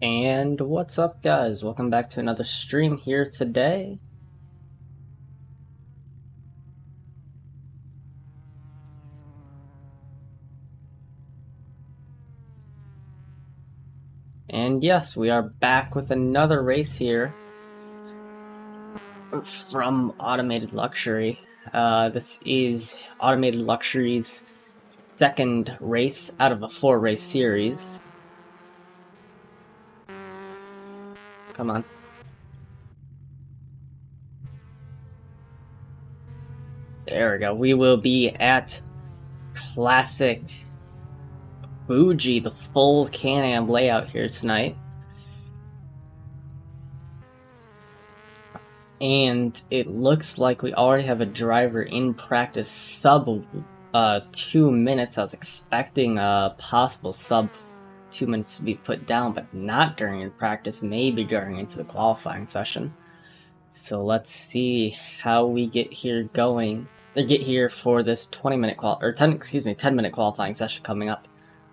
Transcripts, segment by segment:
And what's up, guys? Welcome back to another stream here today. And yes, we are back with another race here from Automated Luxury. This is Automated Luxury's second race out of a 4-race series. Come on. There we go. We will be at Classic Fuji, the full Can-Am layout here tonight. And it looks like we already have a driver in practice sub 2 minutes. I was expecting a possible sub 2 minutes to be put down, but not during in practice, maybe during into the qualifying session. So let's see how we get here for this 20-minute 10-minute qualifying session coming up,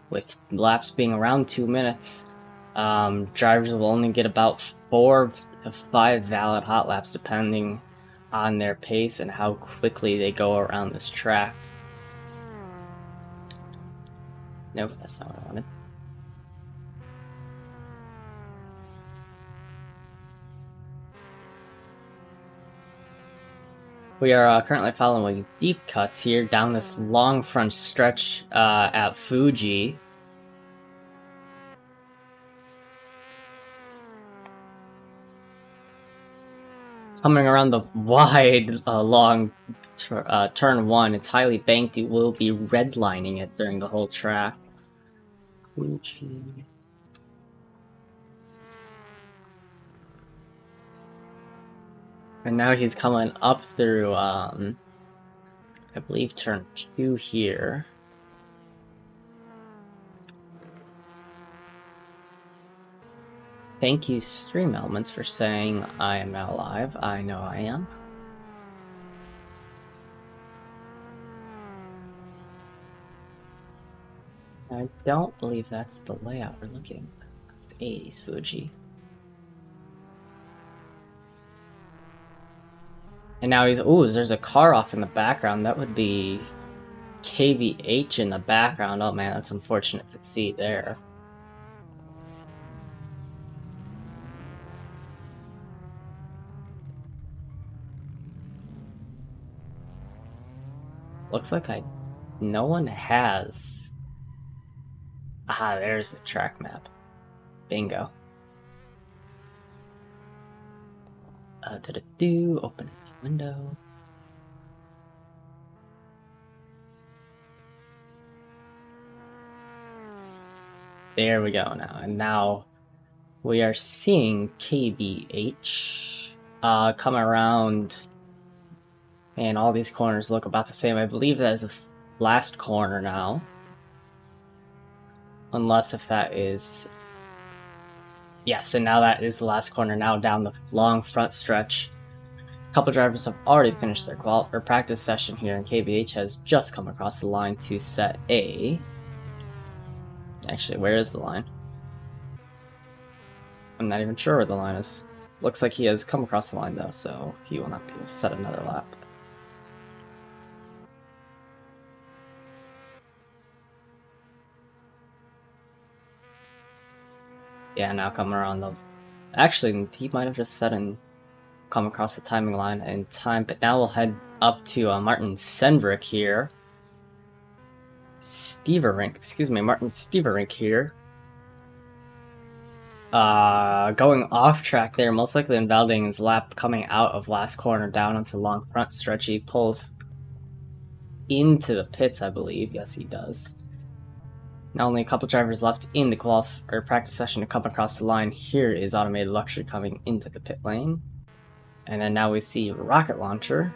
with laps being around 2 minutes. Drivers will only get about 4 to 5 valid hot laps depending on their pace and how quickly they go around this track. Nope, that's not what I wanted. We are currently following deep cuts here down this long front stretch at Fuji. Coming around the wide, long turn 1, it's highly banked. You will be redlining it during the whole track. Fuji. And now he's coming up through, I believe, turn 2 here. Thank you, Stream Elements, for saying I am now live. I know I am. I don't believe that's the layout we're looking at. That's the 80s Fuji. And now he's... Ooh, there's a car off in the background. That would be KVH in the background. Oh man, that's unfortunate to see there. Looks like no one has... Ah, there's the track map. Bingo. Open the window. There we go now. And now we are seeing KVH come around, and all these corners look about the same. I believe that is the last corner now. Unless if that is... Yes, and now that is the last corner now down the long front stretch. A couple drivers have already finished their practice session here, and KVH has just come across the line to set A. Actually, where is the line? I'm not even sure where the line is. Looks like he has come across the line though, so he will not be able to set another lap. Yeah, now coming around the... Actually, he might have just set and come across the timing line in time, but now we'll head up to Martin Sendrick here. Martin Steverink here. Going off track there, most likely invalidating his lap coming out of last corner down onto long front stretch. He pulls into the pits, I believe. Yes, he does. Now only a couple drivers left in the practice session to come across the line. Here is Automated Luxury coming into the pit lane. And then now we see Rocket Launcher.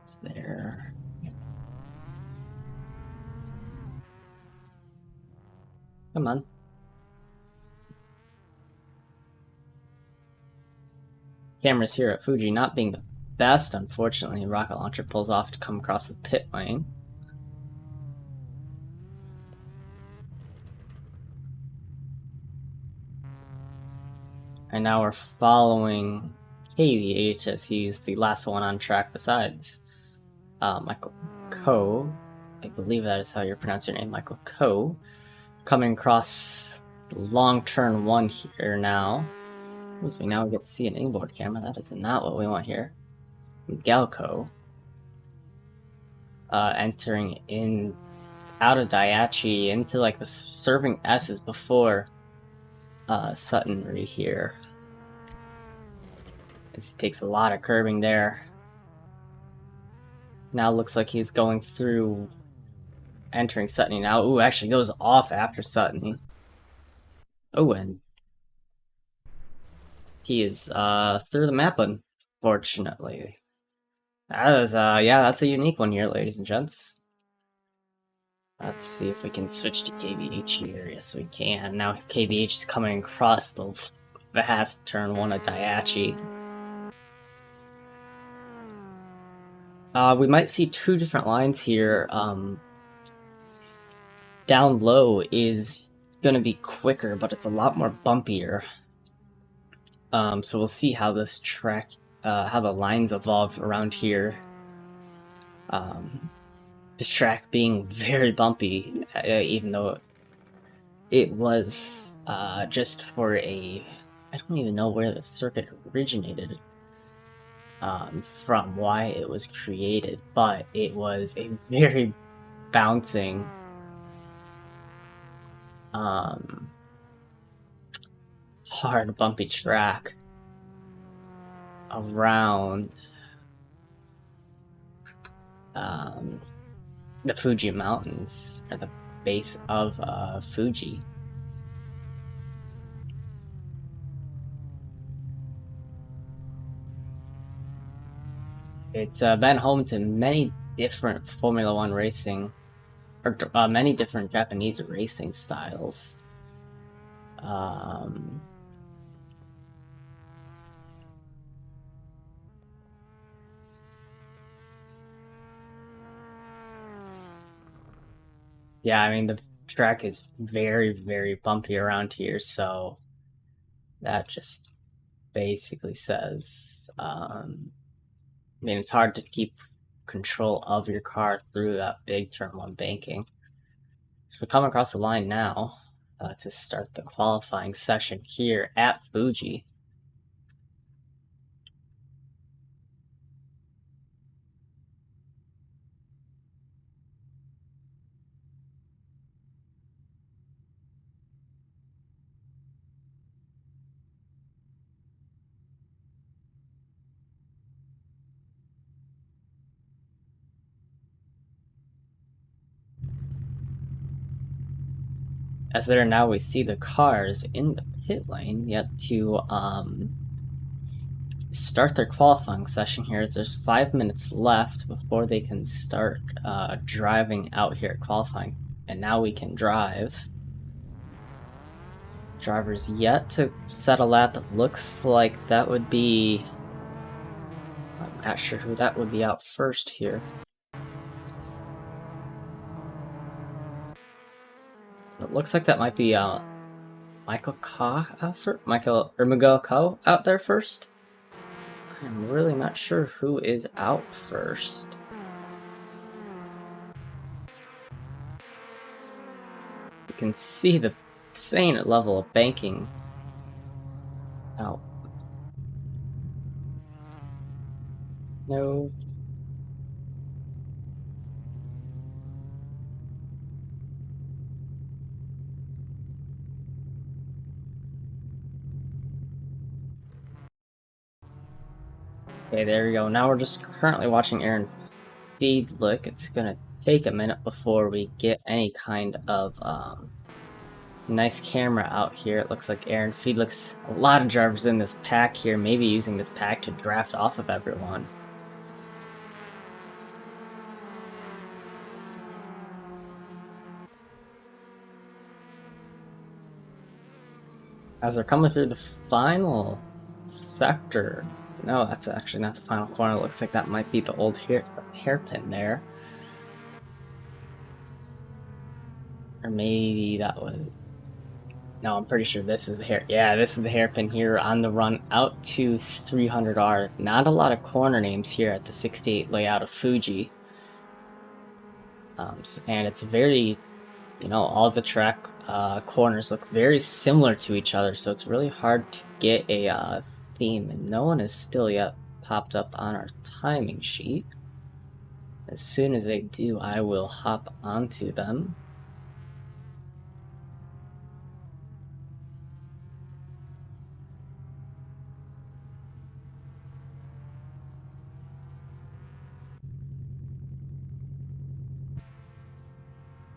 It's there. Come on. Cameras here at Fuji not being the best, unfortunately. Rocket Launcher pulls off to come across the pit lane. And now we're following KVH as he's the last one on track besides Michael Coe. I believe that is how you pronounce your name, Michael Coe. Coming across the long turn 1 here now. So now we get to see an inboard camera. That is not what we want here. Galco entering in out of Daiachi into like the serving S's before Sutton right here. As he takes a lot of curbing there. Now looks like he's going through entering Sutton now. Ooh, actually goes off after Sutton. Oh, and he is through the map, unfortunately. That is yeah, that's a unique one here, ladies and gents. Let's see if we can switch to KVH here. Yes, we can. Now KVH is coming across the vast turn 1 of Daiachi. We might see 2 different lines here. Down low is gonna be quicker, but it's a lot more bumpier. So we'll see how this track, how the lines evolve around here. This track being very bumpy, even though it was just for I don't even know where the circuit originated from, why it was created, but it was a very bouncing hard bumpy track around the Fuji mountains, at the base of Fuji. It's been home to many different Formula One racing, or many different Japanese racing styles. Yeah, I mean, the track is very, very bumpy around here, so that just basically says, I mean, it's hard to keep control of your car through that big turn 1 banking. So we come across the line now to start the qualifying session here at Fuji. As there now we see the cars in the pit lane yet to start their qualifying session here, as there's 5 minutes left before they can start driving out here at qualifying. And now we can drive. Drivers yet to set a lap. It looks like that would be... I'm not sure who that would be out first here. It looks like that might be Michael Ka out first? Miguel Ko out there first? I'm really not sure who is out first. You can see the insane level of banking out. No. Okay, there we go. Now we're just currently watching Aaron Fiedlich. It's gonna take a minute before we get any kind of nice camera out here. It looks like Aaron Fiedlich's a lot of drivers in this pack here, maybe using this pack to draft off of everyone. As they're coming through the final sector. No, that's actually not the final corner. It looks like that might be the old hairpin there. Or maybe that was... No, I'm pretty sure this is the hair. Yeah, this is the hairpin here on the run out to 300R. Not a lot of corner names here at the 68 layout of Fuji. And it's very, all the track corners look very similar to each other, so it's really hard to get a theme, and no one has still yet popped up on our timing sheet. As soon as they do, I will hop onto them.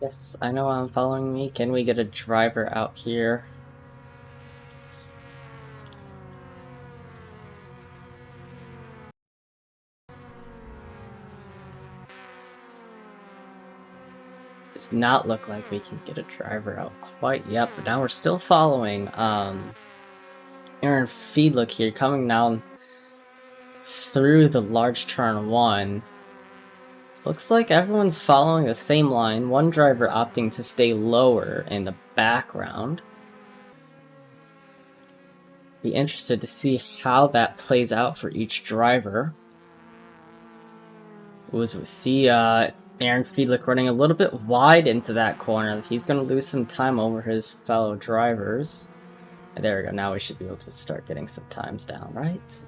Yes, I know I'm following me. Can we get a driver out here? Does not look like we can get a driver out quite yet, but now we're still following Aaron Feedlook here, coming down through the large turn 1. Looks like everyone's following the same line, one driver opting to stay lower in the background. Be interested to see how that plays out for each driver. We see Aaron Feedlook running a little bit wide into that corner. He's going to lose some time over his fellow drivers. There we go. Now we should be able to start getting some times down, right?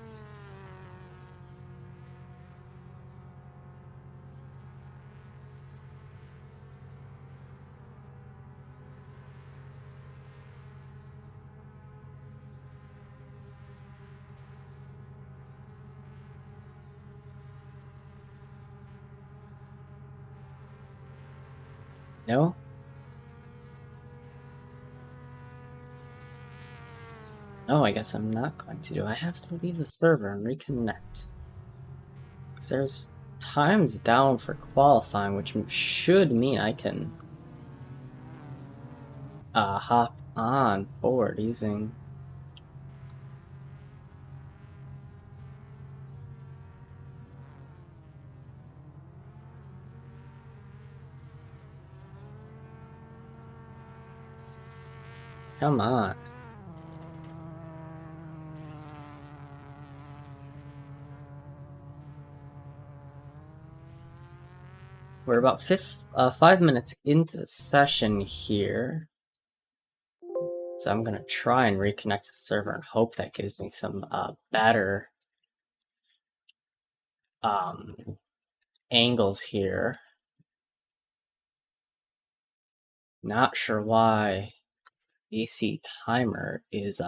No? Oh, I guess I'm not going to. I have to leave the server and reconnect. Because there's times down for qualifying, which should mean I can hop on board using... Come on. We're about 5 minutes into the session here. So I'm going to try and reconnect to the server and hope that gives me some better angles here. Not sure why AC timer is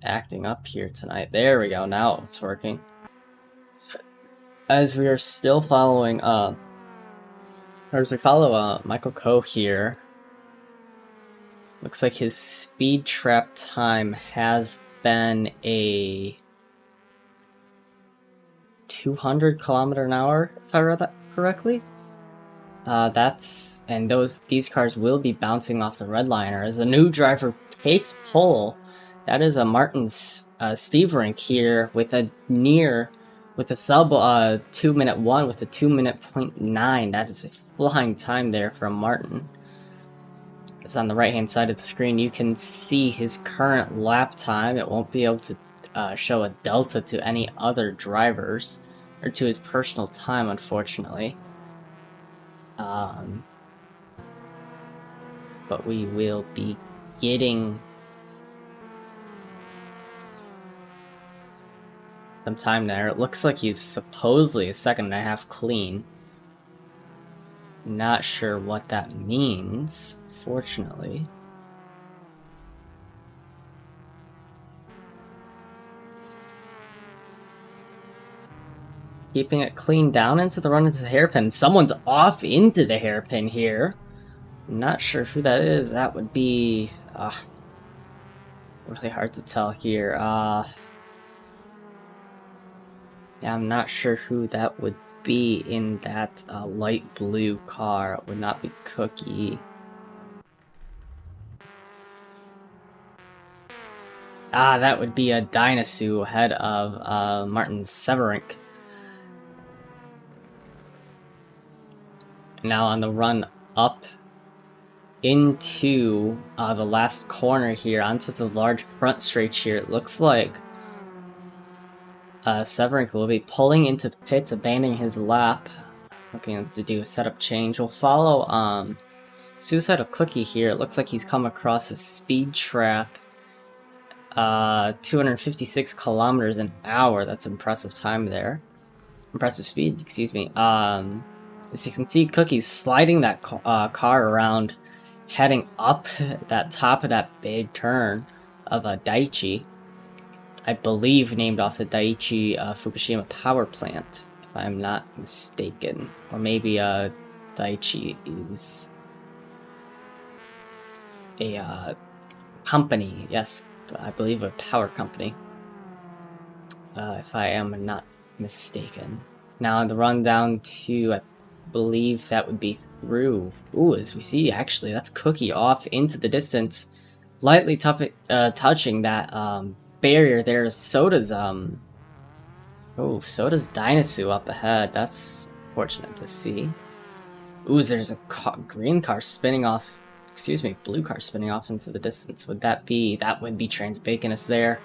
acting up here tonight. There we go. Now it's working. As we are still following as we follow Michael Coe here. Looks like his speed trap time has been a 200 km/h, if I read that correctly. These cars will be bouncing off the redliner as the new driver takes pole. That is a Martin's Steve Rink here with a sub 2-minute 1 with a 2-minute 0.9. That is a flying time there from Martin. It's on the right hand side of the screen. You can see his current lap time. It won't be able to show a delta to any other drivers or to his personal time, unfortunately. But we will be getting some time there. It looks like he's supposedly a 1.5 clean. Not sure what that means, fortunately. Keeping it clean down into the run into the hairpin. Someone's off into the hairpin here. Not sure who that is. That would be really hard to tell here. Yeah, I'm not sure who that would be in that light blue car. It would not be Cookie. That would be a Dinosaur ahead of Martin Severink. Now on the run up into the last corner here, onto the large front straight here. It looks like Severink will be pulling into the pits, abandoning his lap, looking to do a setup change. We'll follow Suicidal Cookie here. It looks like he's come across a speed trap. 256 kilometers an hour. That's impressive time there. Impressive speed, excuse me. As you can see, Cookie's sliding that car around, heading up that top of that big turn of a Daiichi. I believe named off the Daiichi Fukushima power plant, if I'm not mistaken. Or maybe Daiichi is a company. Yes, I believe a power company. If I am not mistaken. Now the run down to, I believe that would be through. Ooh, as we see, actually, that's Cookie off into the distance, lightly touching that barrier there. Soda's Soda's Dinosaur up ahead. That's fortunate to see. Ooh, there's a green car spinning off. Excuse me, blue car spinning off into the distance. Would that be? That would be Transbaconus there.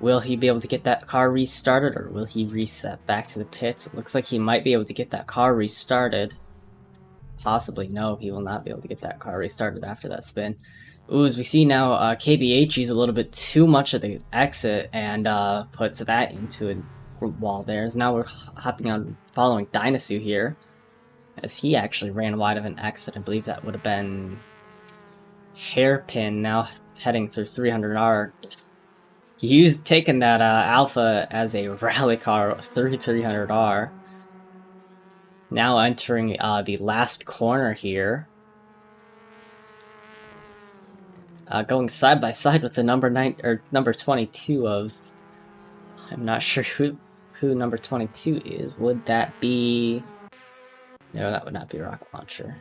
Will he be able to get that car restarted, or will he reset back to the pits? It looks like he might be able to get that car restarted. Possibly no, he will not be able to get that car restarted after that spin. Ooh, as we see now, KBH is a little bit too much of the exit and puts that into a wall there. As now we're hopping on following Dinosaur here, as he actually ran wide of an exit. I believe that would have been Hairpin, now heading through 300R. He's taken that Alpha as a rally car through 300R. Now entering the last corner here. Going side by side with the number 22 of, I'm not sure who number 22 is. Would that be? No, that would not be Rocket Launcher.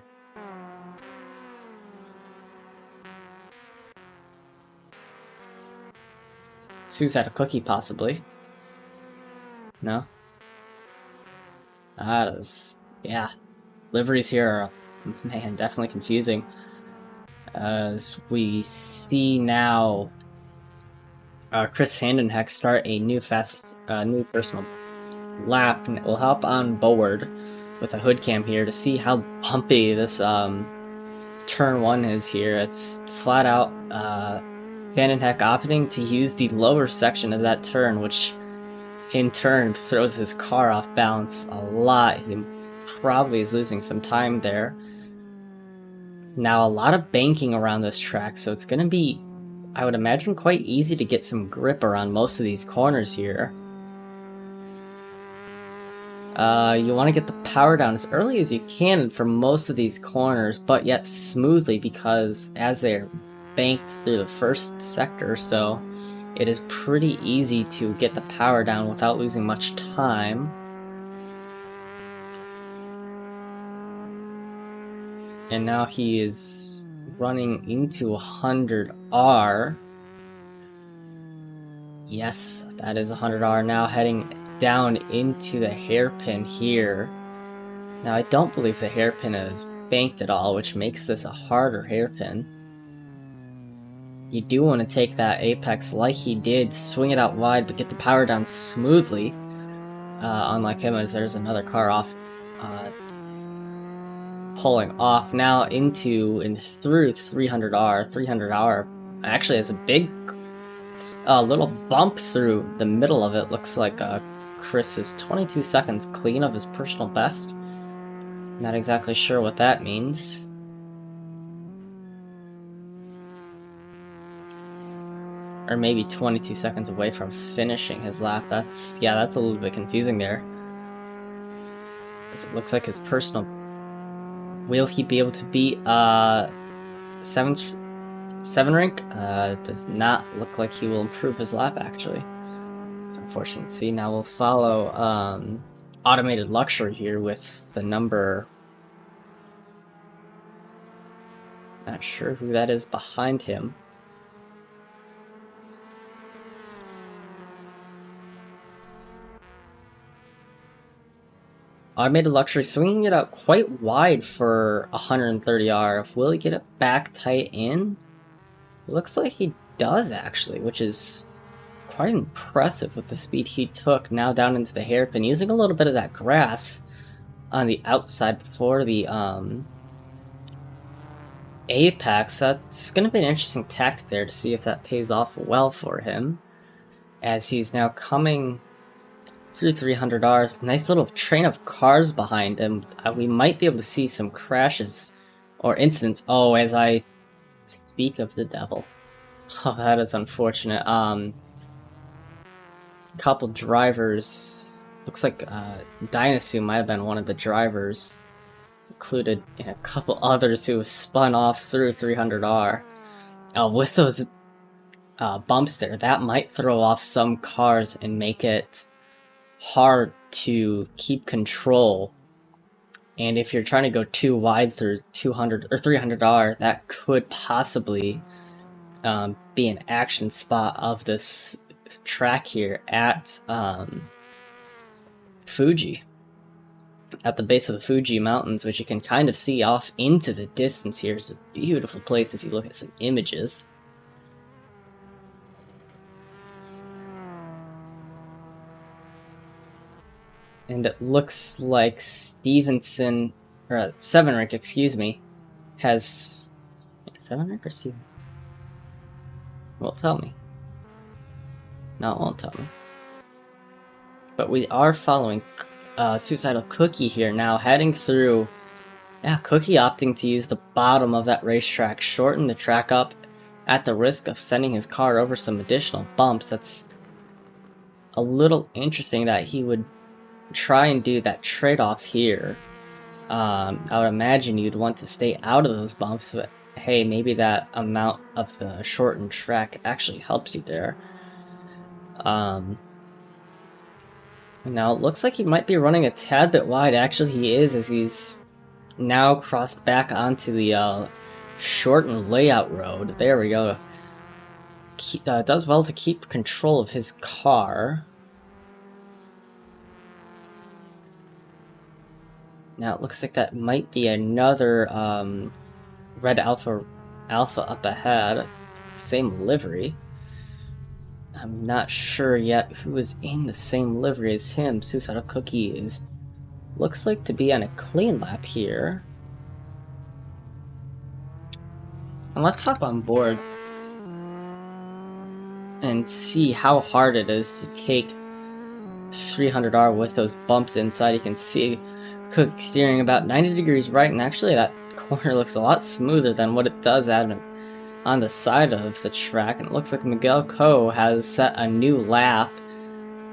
Suicidal Cookie, possibly. No? Yeah. Liveries here are, man, definitely confusing. As we see now, Chris Vandenheck start a new personal lap, and it will hop on board with a hood cam here to see how bumpy this turn 1 is here. It's flat out Vandenheck opting to use the lower section of that turn, which in turn throws his car off balance a lot. He probably is losing some time there. Now, a lot of banking around this track, so it's going to be, I would imagine, quite easy to get some grip around most of these corners here. You want to get the power down as early as you can for most of these corners, but yet smoothly, because as they're banked through the first sector, so it is pretty easy to get the power down without losing much time. And now he is running into 100R. Yes, that is 100R. Now heading down into the hairpin here. Now I don't believe the hairpin is banked at all, which makes this a harder hairpin. You do want to take that apex like he did, swing it out wide, but get the power down smoothly. Unlike him, as there's another car off, pulling off now into and through 300R. 300R actually has a big, little bump through the middle of it. Looks like Chris is 22 seconds clean of his personal best. Not exactly sure what that means. Or maybe 22 seconds away from finishing his lap. That's a little bit confusing there. It looks like his personal... Will he be able to beat 7 rank? Does not look like he will improve his lap, actually. It's unfortunate to see. Now we'll follow Automated Luxury here with the number... Not sure who that is behind him. Automated Luxury swinging it out quite wide for 130R. Will he get it back tight in? Looks like he does, actually, which is quite impressive with the speed he took now down into the hairpin, using a little bit of that grass on the outside before the apex. That's going to be an interesting tactic there to see if that pays off well for him, as he's now coming through 300Rs. Nice little train of cars behind him. We might be able to see some crashes or incidents. Oh, as I speak of the devil. Oh, that is unfortunate. Couple drivers. Looks like Dinosu might have been one of the drivers, included in a couple others who spun off through 300R. With those bumps there, that might throw off some cars and make it hard to keep control. And if you're trying to go too wide through 200 or 300R, that could possibly be an action spot of this track here at Fuji, at the base of the Fuji Mountains, which you can kind of see off into the distance here. It's a beautiful place if you look at some images. And it looks like Stevenson, or 7 rank, excuse me, has 7 rank or Steven? Well, tell me. No, it won't tell me. But we are following Suicidal Cookie here now, heading through. Yeah, Cookie opting to use the bottom of that racetrack, shorten the track up at the risk of sending his car over some additional bumps. That's a little interesting that he would try and do that trade-off here. I would imagine you'd want to stay out of those bumps, but hey, maybe that amount of the shortened track actually helps you there. Now it looks like he might be running a tad bit wide. Actually, he is, as he's now crossed back onto the shortened layout road. There we go. Does well to keep control of his car. Now it looks like that might be another red alpha up ahead. Same livery. I'm not sure yet who is in the same livery as him. Suicidal Cookie looks like to be on a clean lap here. And let's hop on board and see how hard it is to take 300R with those bumps inside. You can see Cookie steering about 90 degrees right, and actually that corner looks a lot smoother than what it does on the side of the track. And it looks like Miguel Coe has set a new lap,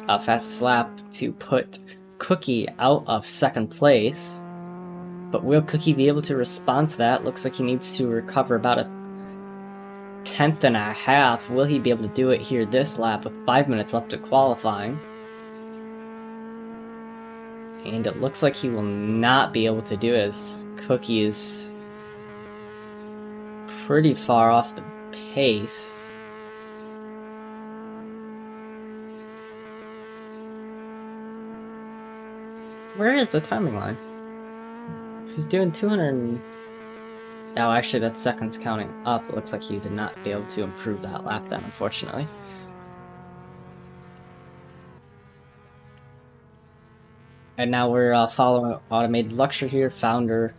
fastest lap, to put Cookie out of second place. But will Cookie be able to respond to that? Looks like he needs to recover about a 10th and a half. Will he be able to do it here this lap with 5 minutes left to qualifying? And it looks like he will not be able to do it, as Cookie is pretty far off the pace. Where is the timing line? He's doing 200. Oh, actually, that second's counting up. It looks like he did not be able to improve that lap then, unfortunately. And now we're following Automated Luxury here, founder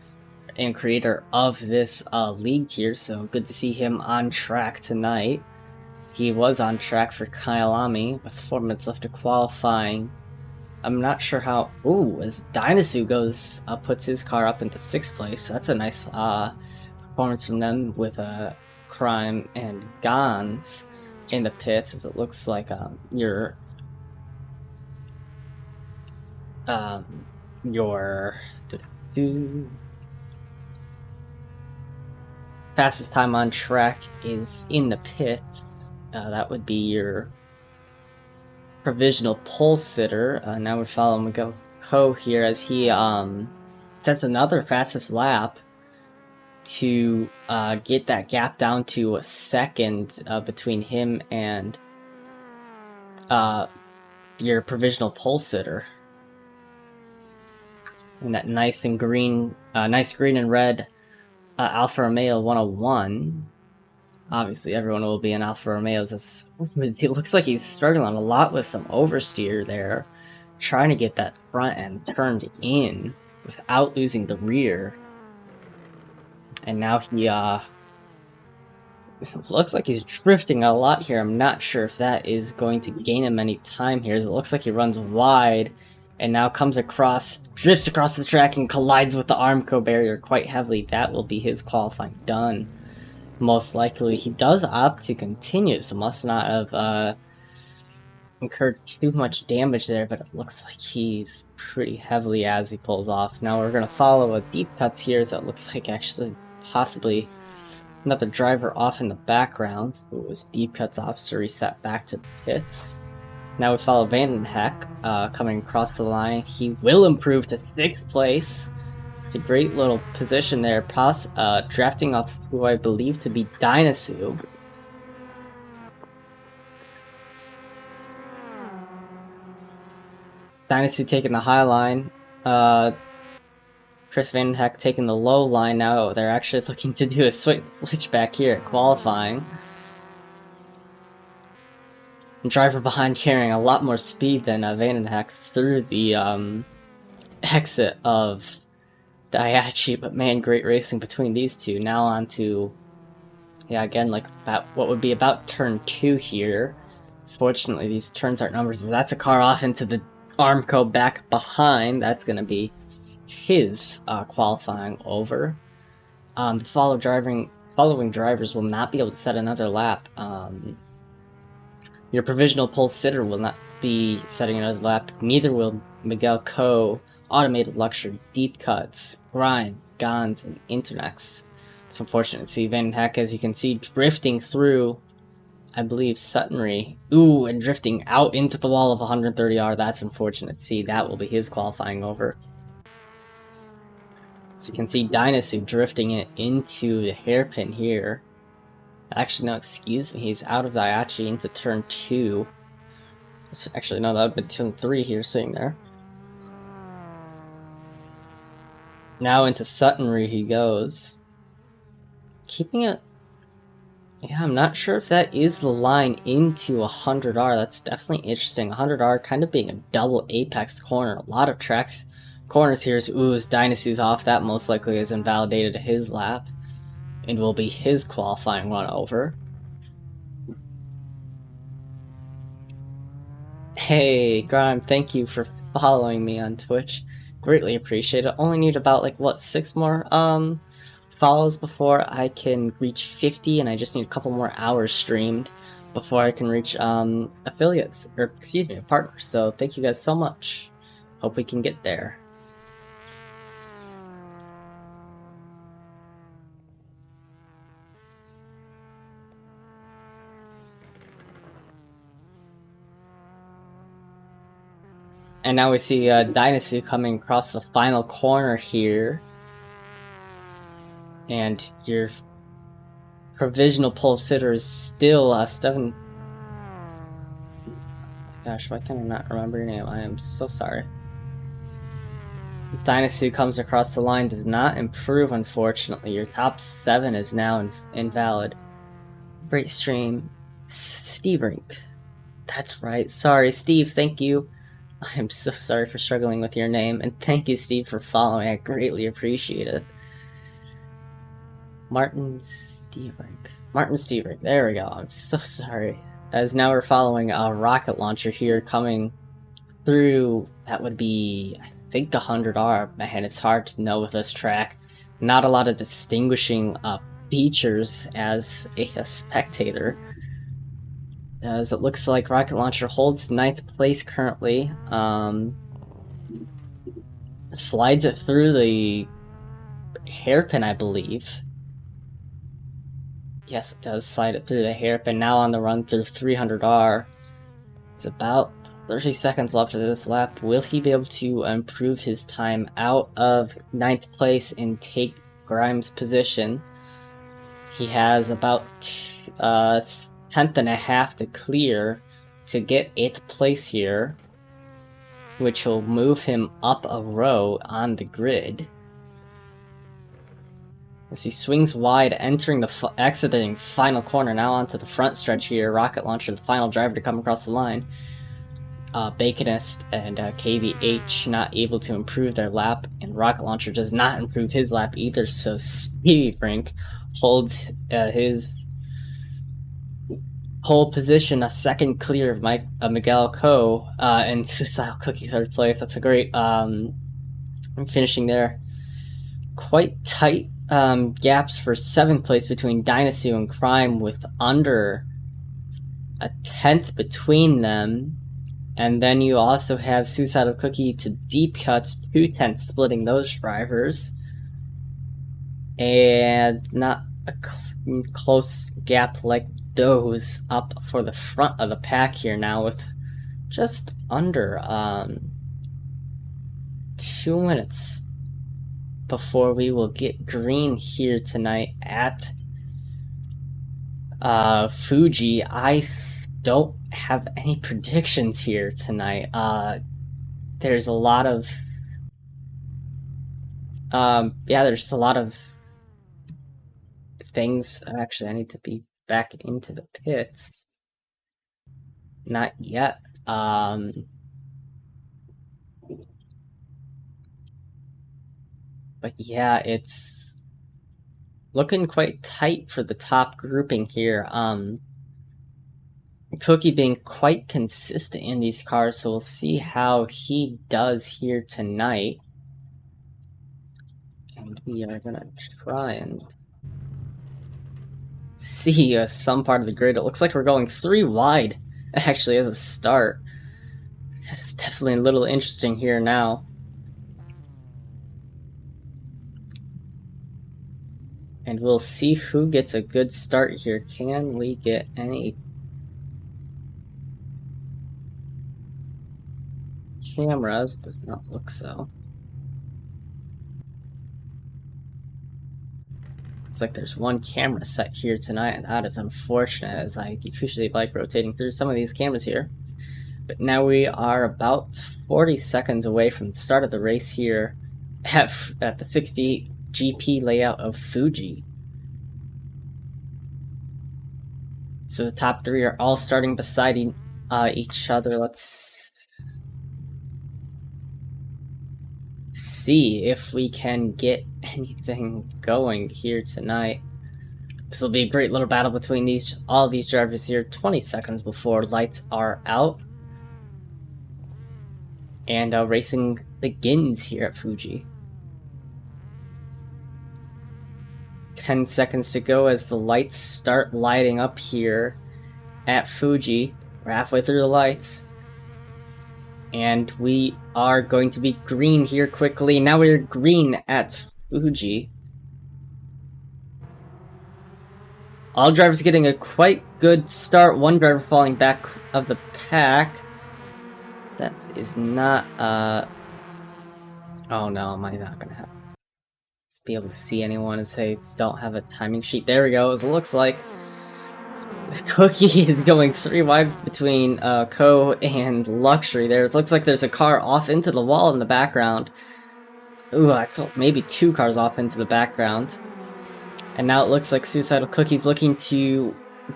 and creator of this league here, so good to see him on track tonight. He was on track for Kyalami with 4 minutes left to qualifying. I'm not sure how. Ooh, as Dinosu puts his car up into 6th place. That's a nice performance from them, with Crime and Gons in the pits, as it looks like your fastest time on track is in the pits. That would be your provisional pole sitter. Now we're following Miguel Coe here, as he sets another fastest lap to get that gap down to a second between him and your provisional pole sitter. in that nice and green, nice green and red Alfa Romeo 101. Obviously, everyone will be in Alfa Romeos. It looks like he's struggling a lot with some oversteer there, trying to get that front end turned in without losing the rear. And now he looks like he's drifting a lot here. I'm not sure if that is going to gain him any time here, as it looks like he runs wide and now comes across, drifts across the track and collides with the Armco barrier quite heavily. That will be his qualifying done. Most likely. He does opt to continue, so must not have incurred too much damage there, but it looks like he's pretty heavily as he pulls off. Now we're going to follow a deep cuts here, so it looks like actually possibly another driver off in the background. It was deep cuts off, so reset back to the pits. Now we follow BANKED coming across the line. He will improve to 6th place. It's a great little position there, drafting off who I believe to be Dinosu. Dinosu taking the high line. Chris Van Heck taking the low line now. They're actually looking to do a switch back here at qualifying. And driver behind carrying a lot more speed than Van Heck through the exit of Daihatsu, but man, great racing between these two. Now on to, yeah, again, like about what would be about turn 2 here. Fortunately, these turns aren't numbers. That's a car off into the Armco back behind. That's going to be his qualifying over. The following drivers will not be able to set another lap. Your provisional pole sitter will not be setting another lap. Neither will Miguel Coe, Automated Luxury, Deep Cuts, Grime, Gons, and Internex. It's unfortunate to see Van Heck, as you can see, drifting through, I believe, Suttonry. Ooh, and drifting out into the wall of 130R. That's unfortunate to see. That will be his qualifying over. So you can see Dinosu drifting it into the hairpin here. Actually, no, excuse me. He's out of Daihatsu into turn 2. Actually, no, that would have been turn 3 here, sitting there. Now into Suttonry he goes. Keeping it... Yeah, I'm not sure if that is the line into 100R. That's definitely interesting. 100R kind of being a double apex corner. A lot of corners here is Dinosu's off. That most likely is invalidated his lap and will be his qualifying run over. Hey, Grime, thank you for following me on Twitch. Greatly appreciate it. Only need about, like, what, 6 more, follows before I can reach 50, and I just need a couple more hours streamed before I can reach, affiliates, or, excuse me, partners. So, thank you guys so much. Hope we can get there. And now we see Dinosu coming across the final corner here. And your provisional pole sitter is still Steven. Gosh, why can I not remember your name? I am so sorry. Dinosu comes across the line, does not improve, unfortunately. Your top 7 is now invalid. Great stream. Steve Rink. That's right. Sorry, Steve, thank you. I am so sorry for struggling with your name, and thank you, Steve, for following. I greatly appreciate it. Martin Stevering. There we go. I'm so sorry. As now we're following a rocket launcher here coming through. That would be, I think, 100R. Man, it's hard to know with this track. Not a lot of distinguishing features as a spectator. As it looks like rocket launcher holds 9th place currently. Slides it through the hairpin, I believe. Yes, it does slide it through the hairpin. Now on the run through 300R. It's about 30 seconds left of this lap. Will he be able to improve his time out of 9th place and take Grimes' position? He has about 1/10 to clear to get 8th place here. which will move him up a row on the grid. As he swings wide, entering the exiting final corner, now onto the front stretch here. Rocket Launcher, the final driver to come across the line. Baconist and KVH not able to improve their lap, and Rocket Launcher does not improve his lap either, so Stevie Brink holds his pole position a second clear of Miguel Coe and Suicidal Cookie third place. That's a great finishing there. Quite tight gaps for 7th place between Dinosaur and Crime, with under a 10th between them. And then you also have Suicidal Cookie to Deep Cuts, 2/10 splitting those drivers. And not a close gap like those up for the front of the pack here now, with just under 2 minutes before we will get green here tonight at Fuji. I don't have any predictions here tonight. There's a lot of there's a lot of things. Actually, I need to be back into the pits. Not yet. But yeah, it's looking quite tight for the top grouping here. Cookie being quite consistent in these cars, so we'll see how he does here tonight. And we are gonna try and see some part of the grid. It looks like we're going 3 wide, actually, as a start. That is definitely a little interesting here now. And we'll see who gets a good start here. Can we get any cameras? Does not look so. Looks like there's one camera set here tonight, and that is unfortunate, as I usually like rotating through some of these cameras here. But now we are about 40 seconds away from the start of the race here at the 68 GP layout of Fuji. So the top 3 are all starting beside each other. Let's see if we can get anything going here tonight. This will be a great little battle between all these drivers here. 20 seconds before lights are out, and racing begins here at Fuji. 10 seconds to go as the lights start lighting up here at Fuji. We're halfway through the lights, and we are going to be green here quickly. Now we're green at Fuji. All drivers getting a quite good start. One driver falling back of the pack. That is not, oh no, am I not gonna have be able to see anyone as they don't have a timing sheet? There we go. As it looks like Cookie is going 3 wide between Co and Luxury there. It looks like there's a car off into the wall in the background. Ooh, I thought maybe 2 cars off into the background. And now it looks like Suicidal Cookie's looking to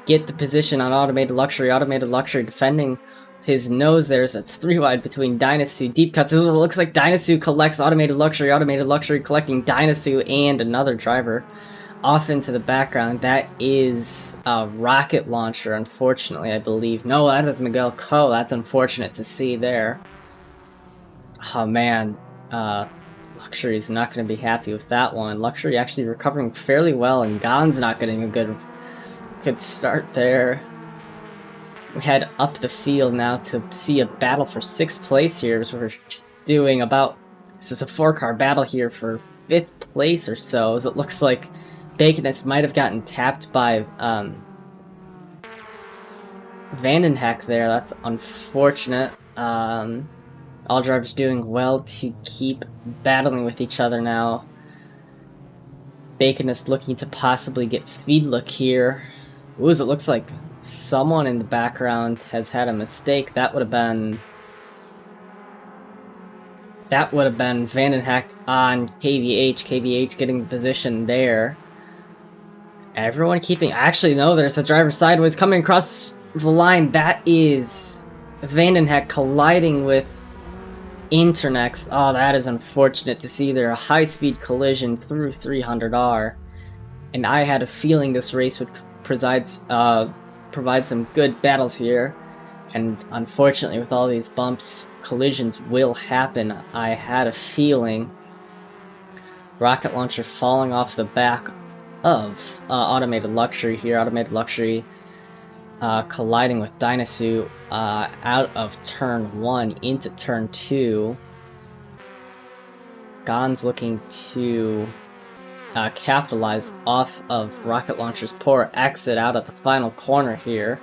get the position on Automated Luxury. Automated Luxury defending his nose there, so it's 3 wide between Dinosaur. Deep cuts. It looks like Dinosaur collects Automated Luxury. Automated Luxury collecting Dinosaur and another driver off into the background. That is a Rocket Launcher, unfortunately, I believe. No, that is Miguel Coe. That's unfortunate to see there. Oh man, Luxury is not going to be happy with that one. Luxury actually recovering fairly well, and Gon's not getting a good start there. We head up the field now to see a battle for 6th place here. So we're doing this is a 4-car battle here for 5th place or so, as it looks like Baconist might have gotten tapped by Vandenheck there. That's unfortunate. All drivers doing well to keep battling with each other now. Baconist looking to possibly get feed look here. Ooh, it looks like someone in the background has had a mistake. That would have been That would have been Vandenheck on KVH. KVH getting the position there. Everyone keeping... Actually, no, there's a driver sideways coming across the line. That is Vandenheck colliding with Internex. Oh, that is unfortunate to see there. A high-speed collision through 300R. And I had a feeling this race would provide some good battles here. And unfortunately, with all these bumps, collisions will happen. I had a feeling. Rocket launcher falling off the back of Automated Luxury here. Automated Luxury colliding with Dinosuit out of turn 1 into turn 2. Gon's looking to capitalize off of Rocket Launcher's poor exit out of the final corner here.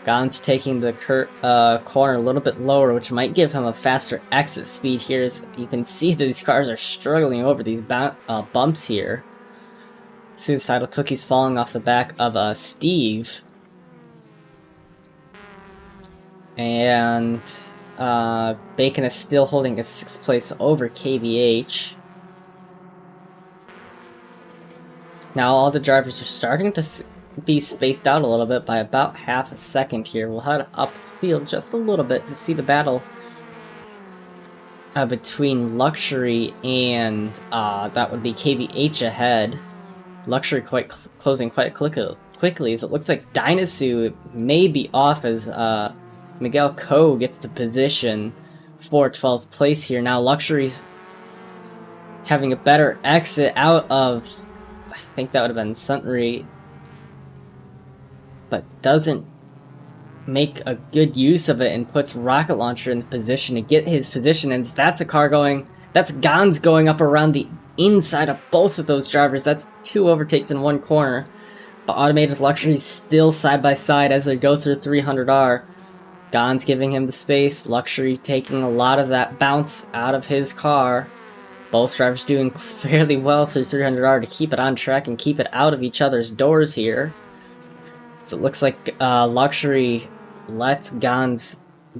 Gon's taking the corner a little bit lower, which might give him a faster exit speed here. As you can see that these cars are struggling over these bumps here. Suicidal Cookie's falling off the back of Steve. And Bacon is still holding a 6th place over KVH. Now all the drivers are starting to be spaced out a little bit by about half a second here. We'll head up the field just a little bit to see the battle between Luxury and that would be KVH ahead. Luxury closing quite quickly, as it looks like Dinosuit may be off as Miguel Coe gets the position for 12th place here. Now Luxury's having a better exit out of, I think that would have been Suntory, but doesn't make a good use of it and puts Rocket Launcher in the position to get his position. And that's a car going, that's Gons going up around the inside of both of those drivers. That's 2 overtakes in 1 corner. But Automated Luxury is still side by side as they go through 300R. Gon's giving him the space. Luxury taking a lot of that bounce out of his car. Both drivers doing fairly well through 300R to keep it on track and keep it out of each other's doors here. So it looks like Luxury lets Gons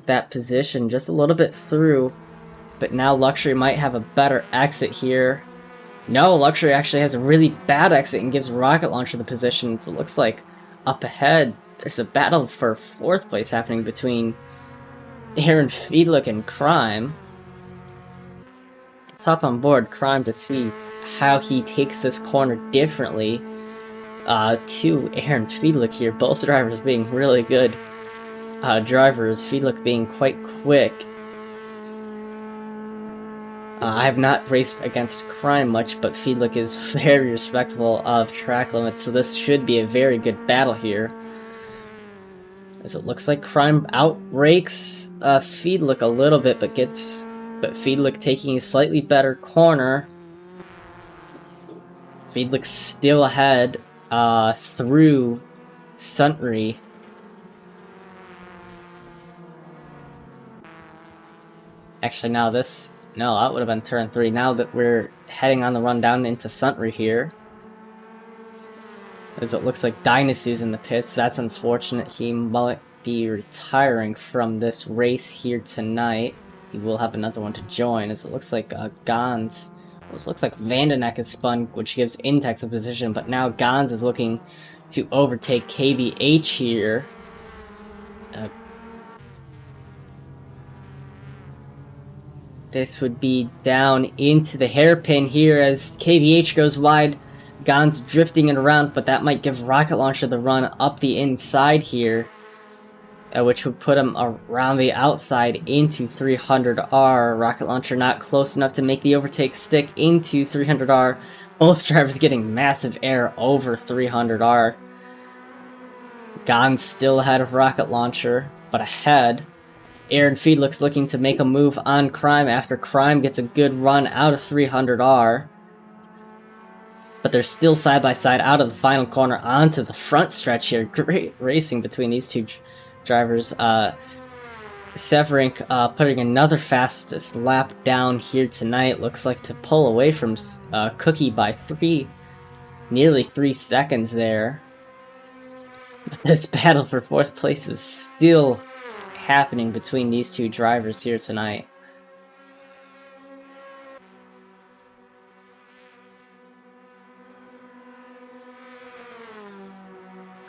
that position just a little bit through. But now Luxury might have a better exit here. No, Luxury actually has a really bad exit and gives Rocket Launcher the position. So it looks like up ahead, there's a battle for 4th place happening between Aaron Fiedlich and Crime. Let's hop on board Crime to see how he takes this corner differently to Aaron Fiedlich here. Both drivers being really good drivers, Fiedlich being quite quick. I have not raced against Crime much, but Fiedlich is very respectful of track limits, so this should be a very good battle here. As it looks like Crime outrakes Fiedlich a little bit, but Fiedlich taking a slightly better corner. Fiedlich still ahead through Suntory. Actually, now no, that would have been turn 3. Now that we're heading on the run down into Suntory here. As it looks like Dinosu's in the pits. That's unfortunate. He might be retiring from this race here tonight. He will have another one to join, as it looks like Gons. It looks like Vandenheck is spun, which gives Intex a position, but now Gons is looking to overtake KVH here. This would be down into the hairpin here as KVH goes wide. Gon's drifting it around, but that might give Rocket Launcher the run up the inside here, which would put him around the outside into 300R. Rocket Launcher not close enough to make the overtake stick into 300R. Both drivers getting massive air over 300R. Gon's still ahead of Rocket Launcher, but ahead. Aaron Fiedlich's looking to make a move on Crime after Crime gets a good run out of 300R. But they're still side by side out of the final corner onto the front stretch here. Great racing between these two drivers. Severink putting another fastest lap down here tonight. Looks like to pull away from Cookie by nearly 3 seconds there. But this battle for 4th place is still happening between these two drivers here tonight.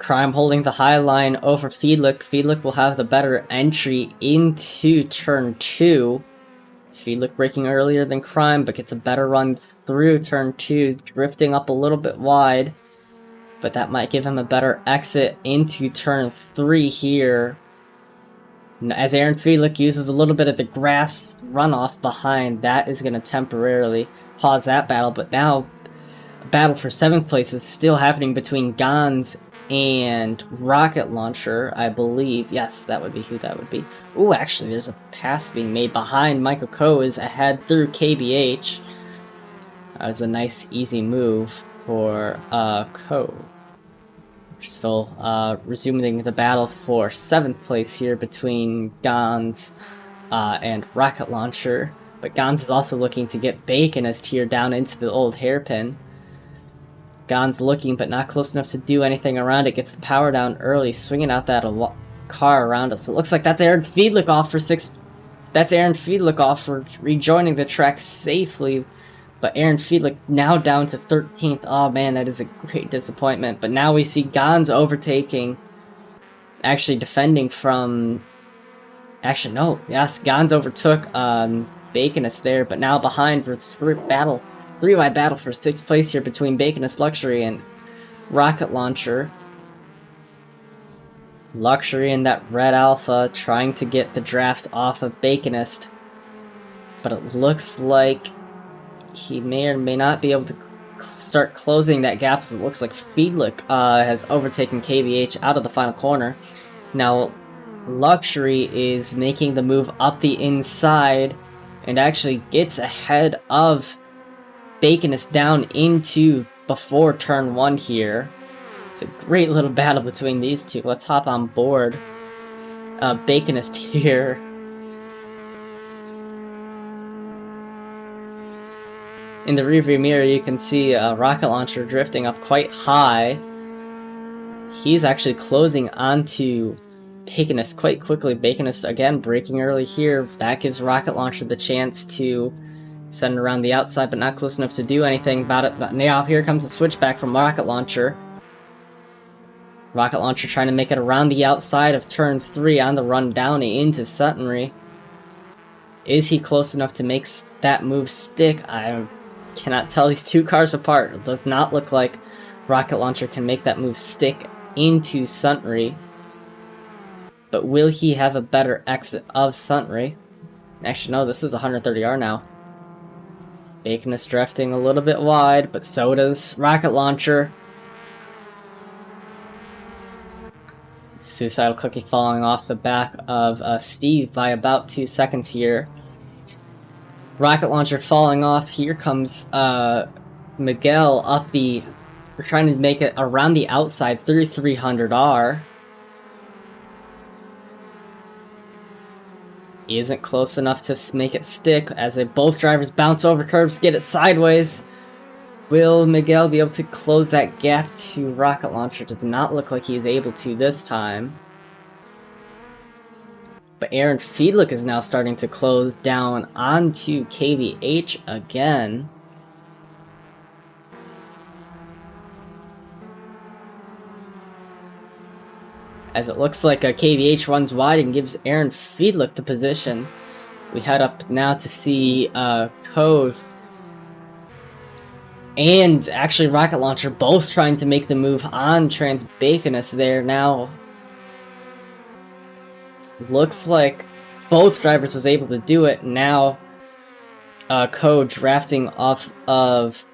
Crime holding the high line over Feedlick. Feedlick will have the better entry into turn 2. Feedlick braking earlier than Crime, but gets a better run through turn 2, drifting up a little bit wide. But that might give him a better exit into turn 3 here. As Aaron Feedlick uses a little bit of the grass runoff behind, that is going to temporarily pause that battle. But now, a battle for 7th place is still happening between Gons and Rocket Launcher, I believe. Yes, that would be who that would be. Ooh, actually, there's a pass being made behind. Michael Coe is ahead through KBH. That was a nice, easy move for Coe. We're still resuming the battle for 7th place here between Gons and Rocket Launcher. But Gons is also looking to get Baconist here down into the old hairpin. Gon's looking, but not close enough to do anything around it. Gets the power down early, swinging out that car around us. It looks like that's Aaron Feedlick off for 6th. That's Aaron Feedlick off for rejoining the track safely. But Aaron Feedlick now down to 13th. Oh man, that is a great disappointment. But now we see Gons overtaking. Actually defending from... Actually, no. Yes, Gons overtook Baconist there. But now behind with three-wide battle for 6th place here between Baconist Luxury and Rocket Launcher. Luxury in that red Alpha trying to get the draft off of Baconist. But it looks like he may or may not be able to start closing that gap, as it looks like Feedlick has overtaken KBH out of the final corner. Now, Luxury is making the move up the inside and actually gets ahead of Baconist down into before turn 1 here. It's a great little battle between these two. Let's hop on board. Baconist here. In the rearview mirror, you can see Rocket Launcher drifting up quite high. He's actually closing onto Baconist quite quickly. Baconist, again, braking early here. That gives Rocket Launcher the chance to send it around the outside, but not close enough to do anything about it. But now here comes a switchback from Rocket Launcher. Rocket Launcher trying to make it around the outside of turn 3 on the run down into Suttonry. Is he close enough to make that move stick? I cannot tell these two cars apart. It does not look like Rocket Launcher can make that move stick into Suttonry. But will he have a better exit of Suttonry? Actually, no, this is 130R now. Baconist drifting a little bit wide, but so does Rocket Launcher. Suicidal Cookie falling off the back of Steve by about 2 seconds here. Rocket Launcher falling off. Here comes Miguel up the... We're trying to make it around the outside through 300R. He isn't close enough to make it stick as both drivers bounce over curbs, get it sideways. Will Miguel be able to close that gap to Rocket Launcher? Does not look like he is able to this time. But Aaron Feedlick is now starting to close down onto KBH again. As it looks like KBH runs wide and gives Aaron Feedlick the position. We head up now to see Cove and actually Rocket Launcher both trying to make the move on Trans Baconist there. Now, looks like both drivers was able to do it. Now, Cove drafting off of,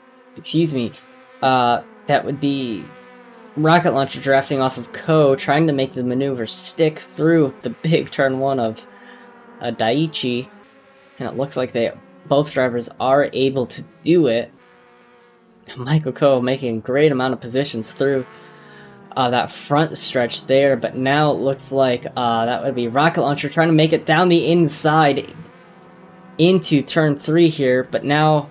that would be Rocket Launcher drafting off of Ko, trying to make the maneuver stick through the big turn 1 of Daiichi, and it looks like both drivers are able to do it. Michael Ko making a great amount of positions through that front stretch there, but now it looks like that would be Rocket Launcher trying to make it down the inside into turn 3 here, but now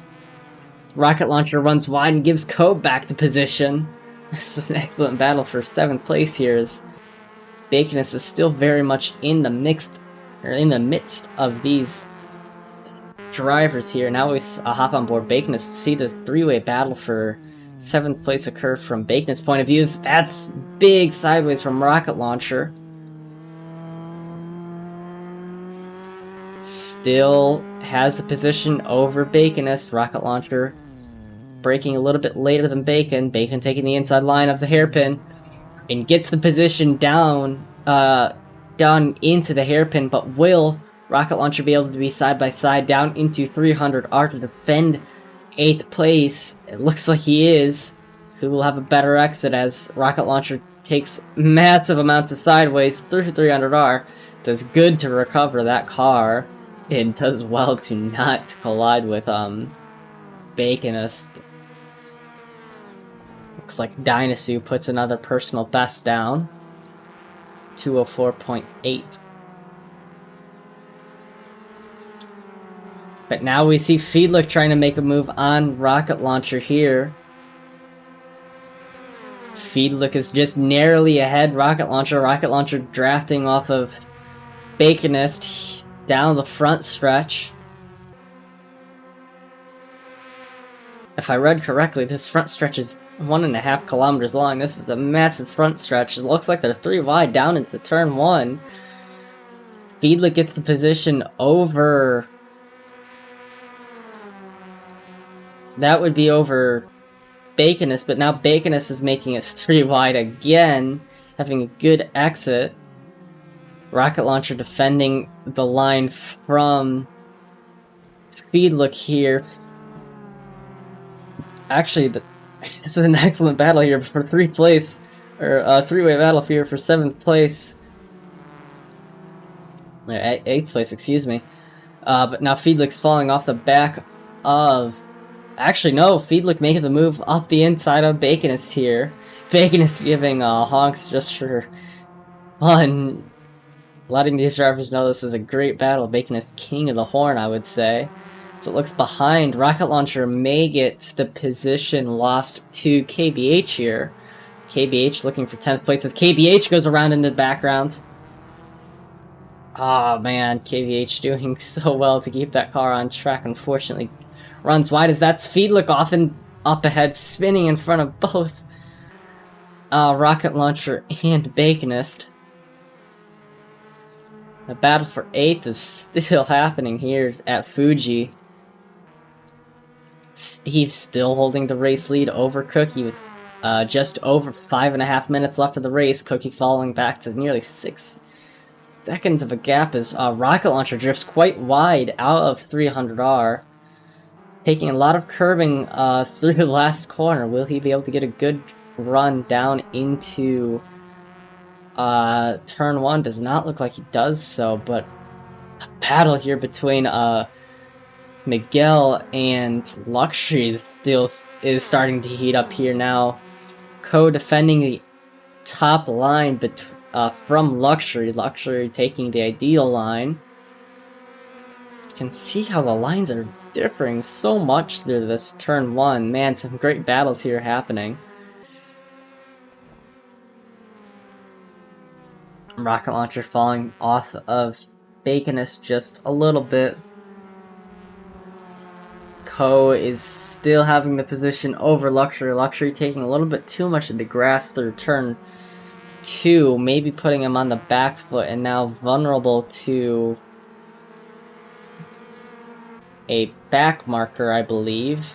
Rocket Launcher runs wide and gives Ko back the position. This is an excellent battle for 7th place here, as Baconist is still very much in the midst of these drivers here. Now we hop on board Baconist to see the 3-way battle for 7th place occurred from Bacon's point of view. That's big sideways from Rocket Launcher. Still has the position over Baconist. Rocket Launcher braking a little bit later than Bacon. Bacon taking the inside line of the hairpin and gets the position down into the hairpin, but will Rocket Launcher be able to be side by side down into 300R to defend 8th place? It looks like he is. Who will have a better exit as Rocket Launcher takes massive amounts of sideways through 300R. Does good to recover that car, and does well to not collide with Baconist. Looks like Dinosaur puts another personal best down. 204.8. But now we see Fiedlich trying to make a move on Rocket Launcher here. Fiedlich is just narrowly ahead. Rocket Launcher drafting off of Baconist down the front stretch. If I read correctly, this front stretch is 1.5 kilometers long. This is a massive front stretch. It looks like they're 3 wide down into turn 1. Fiedlich gets the position over... That would be over Baconist, but now Baconist is making it 3 wide again, having a good exit. Rocket Launcher defending the line from Fiedlich here. Actually, this is an excellent battle here for 3rd place, or a 3-way battle here for 7th place. 8th place, excuse me. But now Fiedlich's falling off the back of... Actually, no, Fiedlich making the move up the inside of Baconist here. Baconist giving honks just for fun. Letting these drivers know this is a great battle. Baconist king of the horn, I would say. So it looks behind. Rocket Launcher may get the position lost to KBH here. KBH looking for 10th place. If KBH goes around in the background. Oh man, KBH doing so well to keep that car on track. Unfortunately, runs wide as that's Fiedlich off and up ahead, spinning in front of both Rocket Launcher and Baconist. The battle for 8th is still happening here at Fuji. Steve still holding the race lead over Cookie with just over 5.5 minutes left of the race. Cookie falling back to nearly 6 seconds of a gap as Rocket Launcher drifts quite wide out of 300R. Taking a lot of curbing through the last corner. Will he be able to get a good run down into turn 1? Does not look like he does so, but a battle here between Miguel and Luxury still is starting to heat up here now. Co-defending the top line from Luxury. Luxury taking the ideal line. You can see how the lines are differing so much through this turn 1. Man, some great battles here happening. Rocket Launcher falling off of Baconist just a little bit. Co is still having the position over Luxury. Luxury taking a little bit too much of the grass through turn 2, maybe putting him on the back foot and now vulnerable to a back marker, I believe.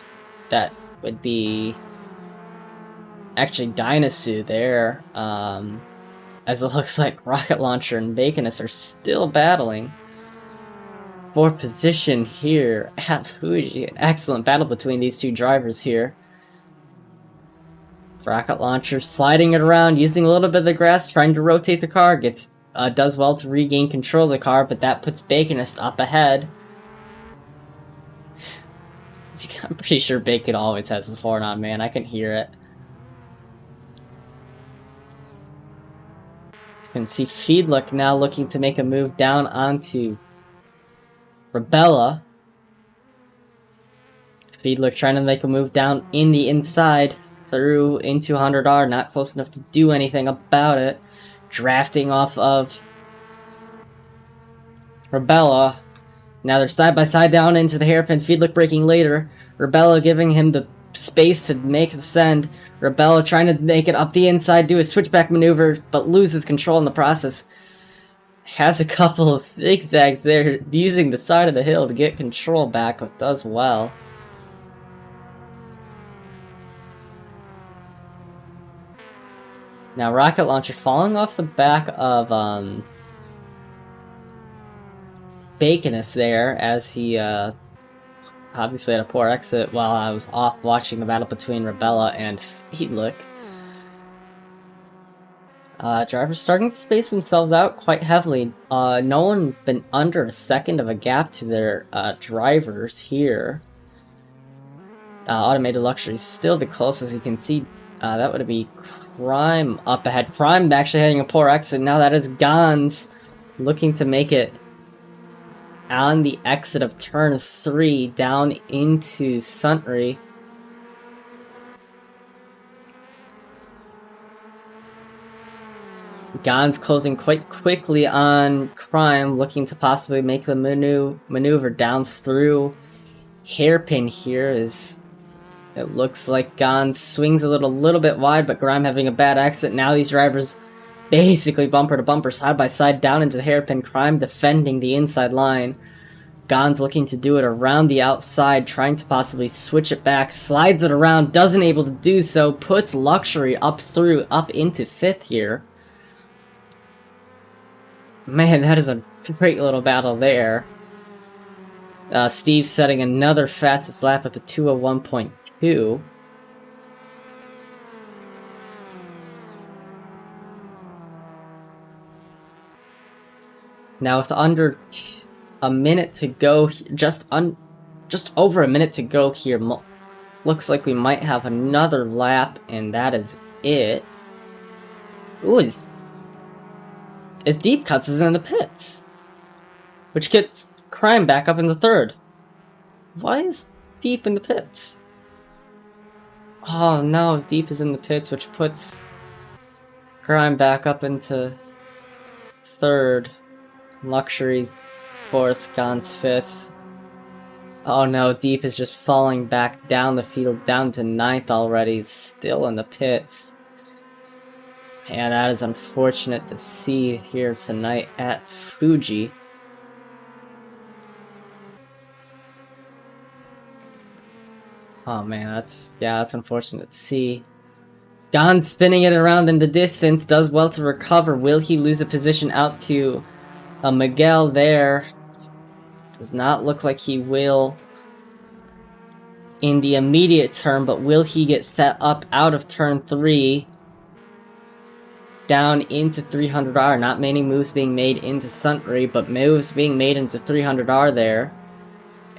That would be actually Dinosaur there. As it looks like Rocket Launcher and Baconist are still battling for position here at Fuji. An excellent battle between these two drivers here. Rocket Launcher sliding it around, using a little bit of the grass, trying to rotate the car. Does well to regain control of the car, but that puts Baconist up ahead. I'm pretty sure Bacon always has his horn on, man. I can hear it. You can see Fiedlich now looking to make a move down onto Rebella. Fiedlich trying to make a move down in the inside through into 100R, not close enough to do anything about it. Drafting off of Rebella. Now they're side by side down into the hairpin. Fiedlich braking later. Rebella giving him the space to make the send. Rebella trying to make it up the inside, do a switchback maneuver, but loses control in the process. Has a couple of zigzags there, using the side of the hill to get control back, but does well. Now Rocket Launcher falling off the back of Baconus there, as he obviously had a poor exit while I was off watching the battle between Rebella and Feedlick. Drivers starting to space themselves out quite heavily. No one been under a second of a gap to their drivers here. Automated Luxury is still the closest. You can see that would be Prime up ahead. Prime actually having a poor exit. Now that is Gons looking to make it on the exit of turn 3 down into Suntry. Gons closing quite quickly on Crime, looking to possibly make the maneuver down through Hairpin here. As it looks like Gons swings a little bit wide, but Grime having a bad exit. Now these drivers basically bumper to bumper, side by side, down into the Hairpin. Crime defending the inside line. Gons looking to do it around the outside, trying to possibly switch it back, slides it around, doesn't able to do so, puts Luxury up into 5th here. Man, that is a great little battle there. Steve setting another fastest lap at the 2:01.2. Now with under a minute to go, just over a minute to go here, looks like we might have another lap, and that is it. Ooh, as Deep Cuts is in the pits, which gets Crime back up in the 3rd. Why is Deep in the pits? Oh no, Deep is in the pits, which puts Crime back up into 3rd. Luxury's 4th, Gons 5th. Oh no, Deep is just falling back down the field, down to 9th already, still in the pits. And that is unfortunate to see here tonight at Fuji. Oh man, that's unfortunate to see. Gon spinning it around in the distance, does well to recover. Will he lose a position out to Miguel there? Does not look like he will in the immediate term, but will he get set up out of turn 3? Down into 300R. Not many moves being made into Suntry, but moves being made into 300R there.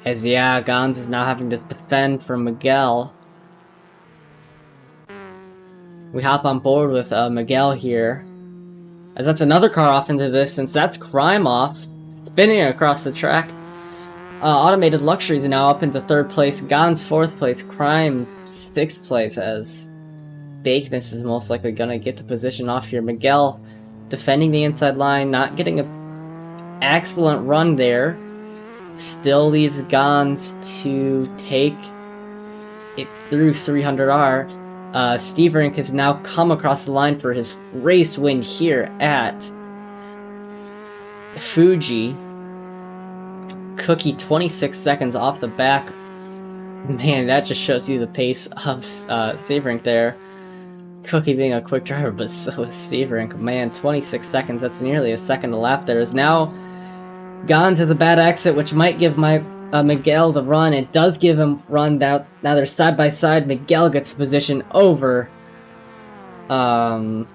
As yeah, Gons is now having to defend from Miguel. We hop on board with Miguel here. As that's another car off into the distance. That's Crime off. Spinning across the track. Automated Luxuries are now up into 3rd place. Gons 4th place. Crime 6th place, as Bakeness is most likely gonna get the position off here. Miguel defending the inside line, not getting an excellent run there. Still leaves Gons to take it through 300R. Steve Rink has now come across the line for his race win here at Fuji. Cookie 26 seconds off the back. Man, that just shows you the pace of Steve Rink there. Cookie being a quick driver, but so is Steve Rink. Man, 26 seconds, that's nearly a second a lap there. Is now Gons has a bad exit, which might give Miguel the run. It does give him run down. Now they're side by side. Miguel gets the position over Gons.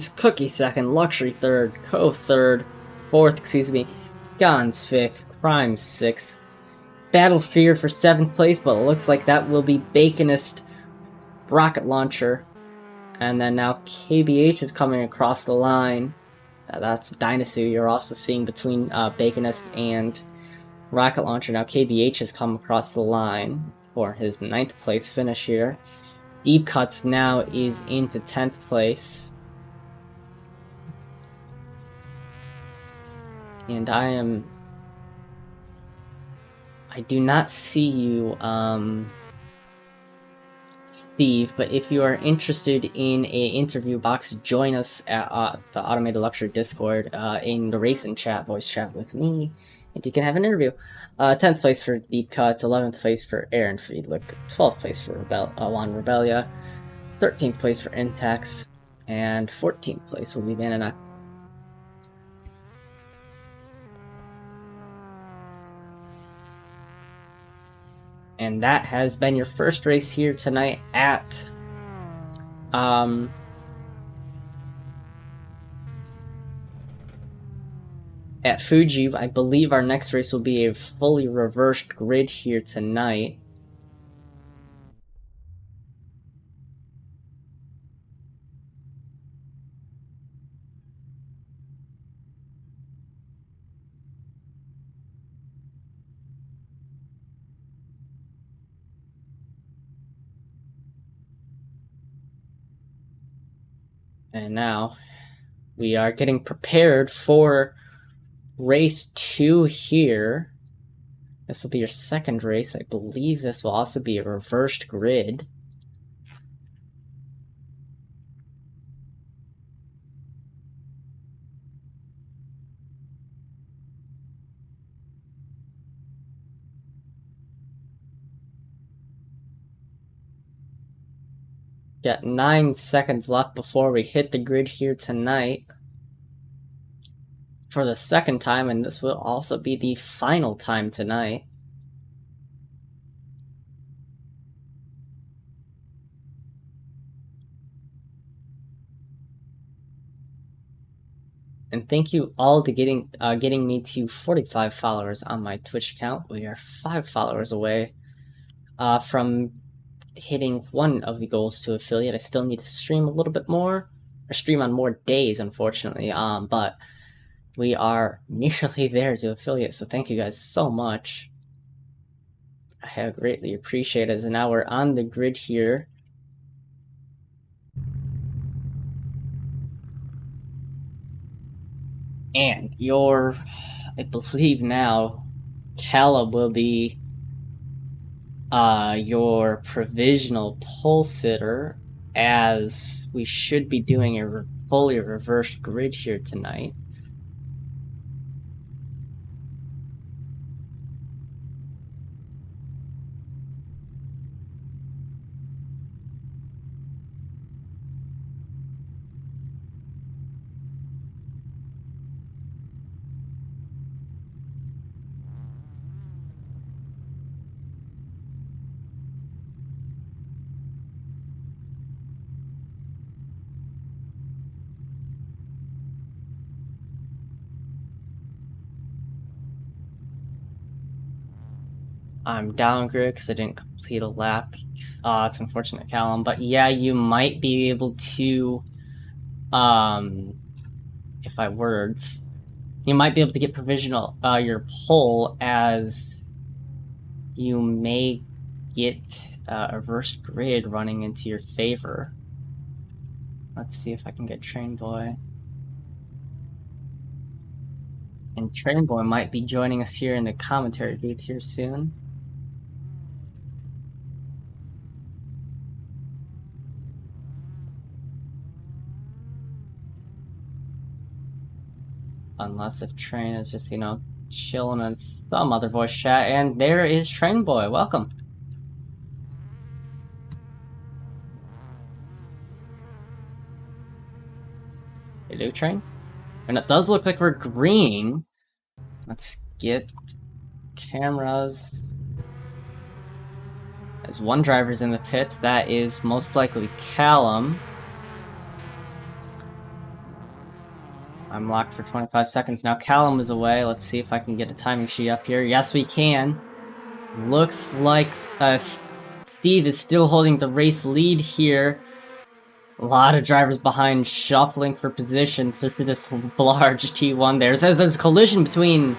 Cookie 2nd, Luxury 3rd, Co 3rd, 4th, excuse me. Gons 5th, Crime 6th. Battle Fear for 7th place, but it looks like that will be Baconist Rocket Launcher. And then now KBH is coming across the line. That's Dinosaur you're also seeing between Baconist and Rocket Launcher. Now KBH has come across the line for his 9th place finish here. Deep Cuts now is into 10th place. And I do not see you Steve, but if you are interested in a interview box, join us at the Automated Lecture Discord in the racing chat, voice chat with me, and you can have an interview. 10th place for Deep Cuts, 11th place for Aaron Friedlich, 12th place for Juan Rebellia, 13th place for Intex, and 14th place will be Vanana. And that has been your first race here tonight at Fuji. I believe our next race will be a fully reversed grid here tonight. And now we are getting prepared for race 2 here. This will be your second race. I believe this will also be a reversed grid. Got 9 seconds left before we hit the grid here tonight for the second time, and this will also be the final time tonight. And thank you all to getting me to 45 followers on my Twitch account. We are 5 followers away from hitting one of the goals to affiliate. I still need to stream a little bit more, or stream on more days, unfortunately. But we are nearly there to affiliate, so thank you guys so much. I have greatly appreciated it. And now we're on the grid here. And I believe now, Calla will be your provisional pole sitter, as we should be doing a fully reversed grid here tonight. I'm down grid because I didn't complete a lap. It's unfortunate, Callum. But yeah, you might be able to, if I words, you might be able to get provisional, your pole, as you may get a reversed grid running into your favor. Let's see if I can get Train Boy. And Train Boy might be joining us here in the commentary booth here soon. Unless if Train is just, chilling in some other voice chat. And there is Train Boy. Welcome. Hello, Train. And it does look like we're green. Let's get cameras. As one driver's in the pit, that is most likely Callum. I'm locked for 25 seconds now. Callum is away. Let's see if I can get a timing sheet up here. Yes, we can. Looks like Steve is still holding the race lead here. A lot of drivers behind, shuffling for position through this large T1 there. There's a collision between...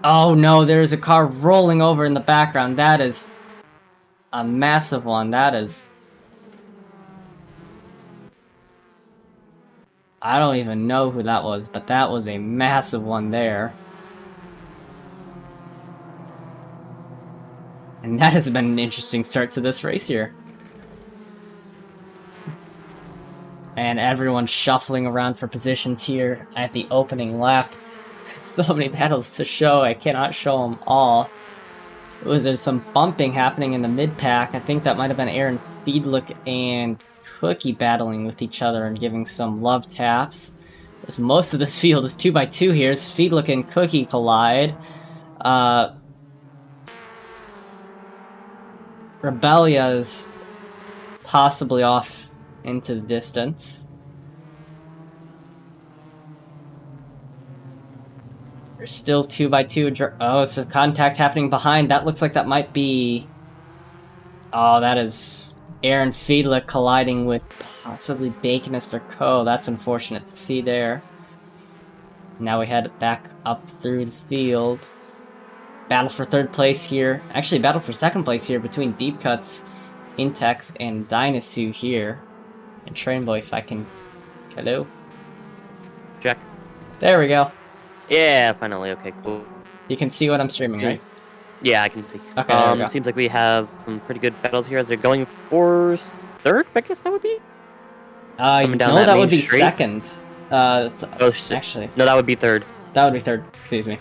Oh no, there's a car rolling over in the background. That is a massive one. That is... I don't even know who that was, but that was a massive one there. And that has been an interesting start to this race here. And everyone's shuffling around for positions here at the opening lap. So many battles to show, I cannot show them all. There's some bumping happening in the mid-pack. I think that might have been Aaron Feedlook and Cookie battling with each other and giving some love taps. As most of this field is 2x2 here, as Feedlook and Cookie collide. Rebellia is possibly off into the distance. There's still 2x2. Oh, so contact happening behind. That looks like that might be... Oh, that is Aaron Fiedler colliding with possibly Baconist or Co. That's unfortunate to see there. Now we head back up through the field. Battle for third place here. Actually, battle for second place here between Deep Cuts, Intex, and Dinosaur here. And Trainboy, if I can... Hello? Check. There we go. Yeah, finally. Okay, cool. You can see what I'm streaming, right? Yeah, I can see. Okay, there we go. Seems like we have some pretty good battles here as they're going for third, I guess that would be? No, that would be second. Actually... No, that would be third. That would be third, excuse me.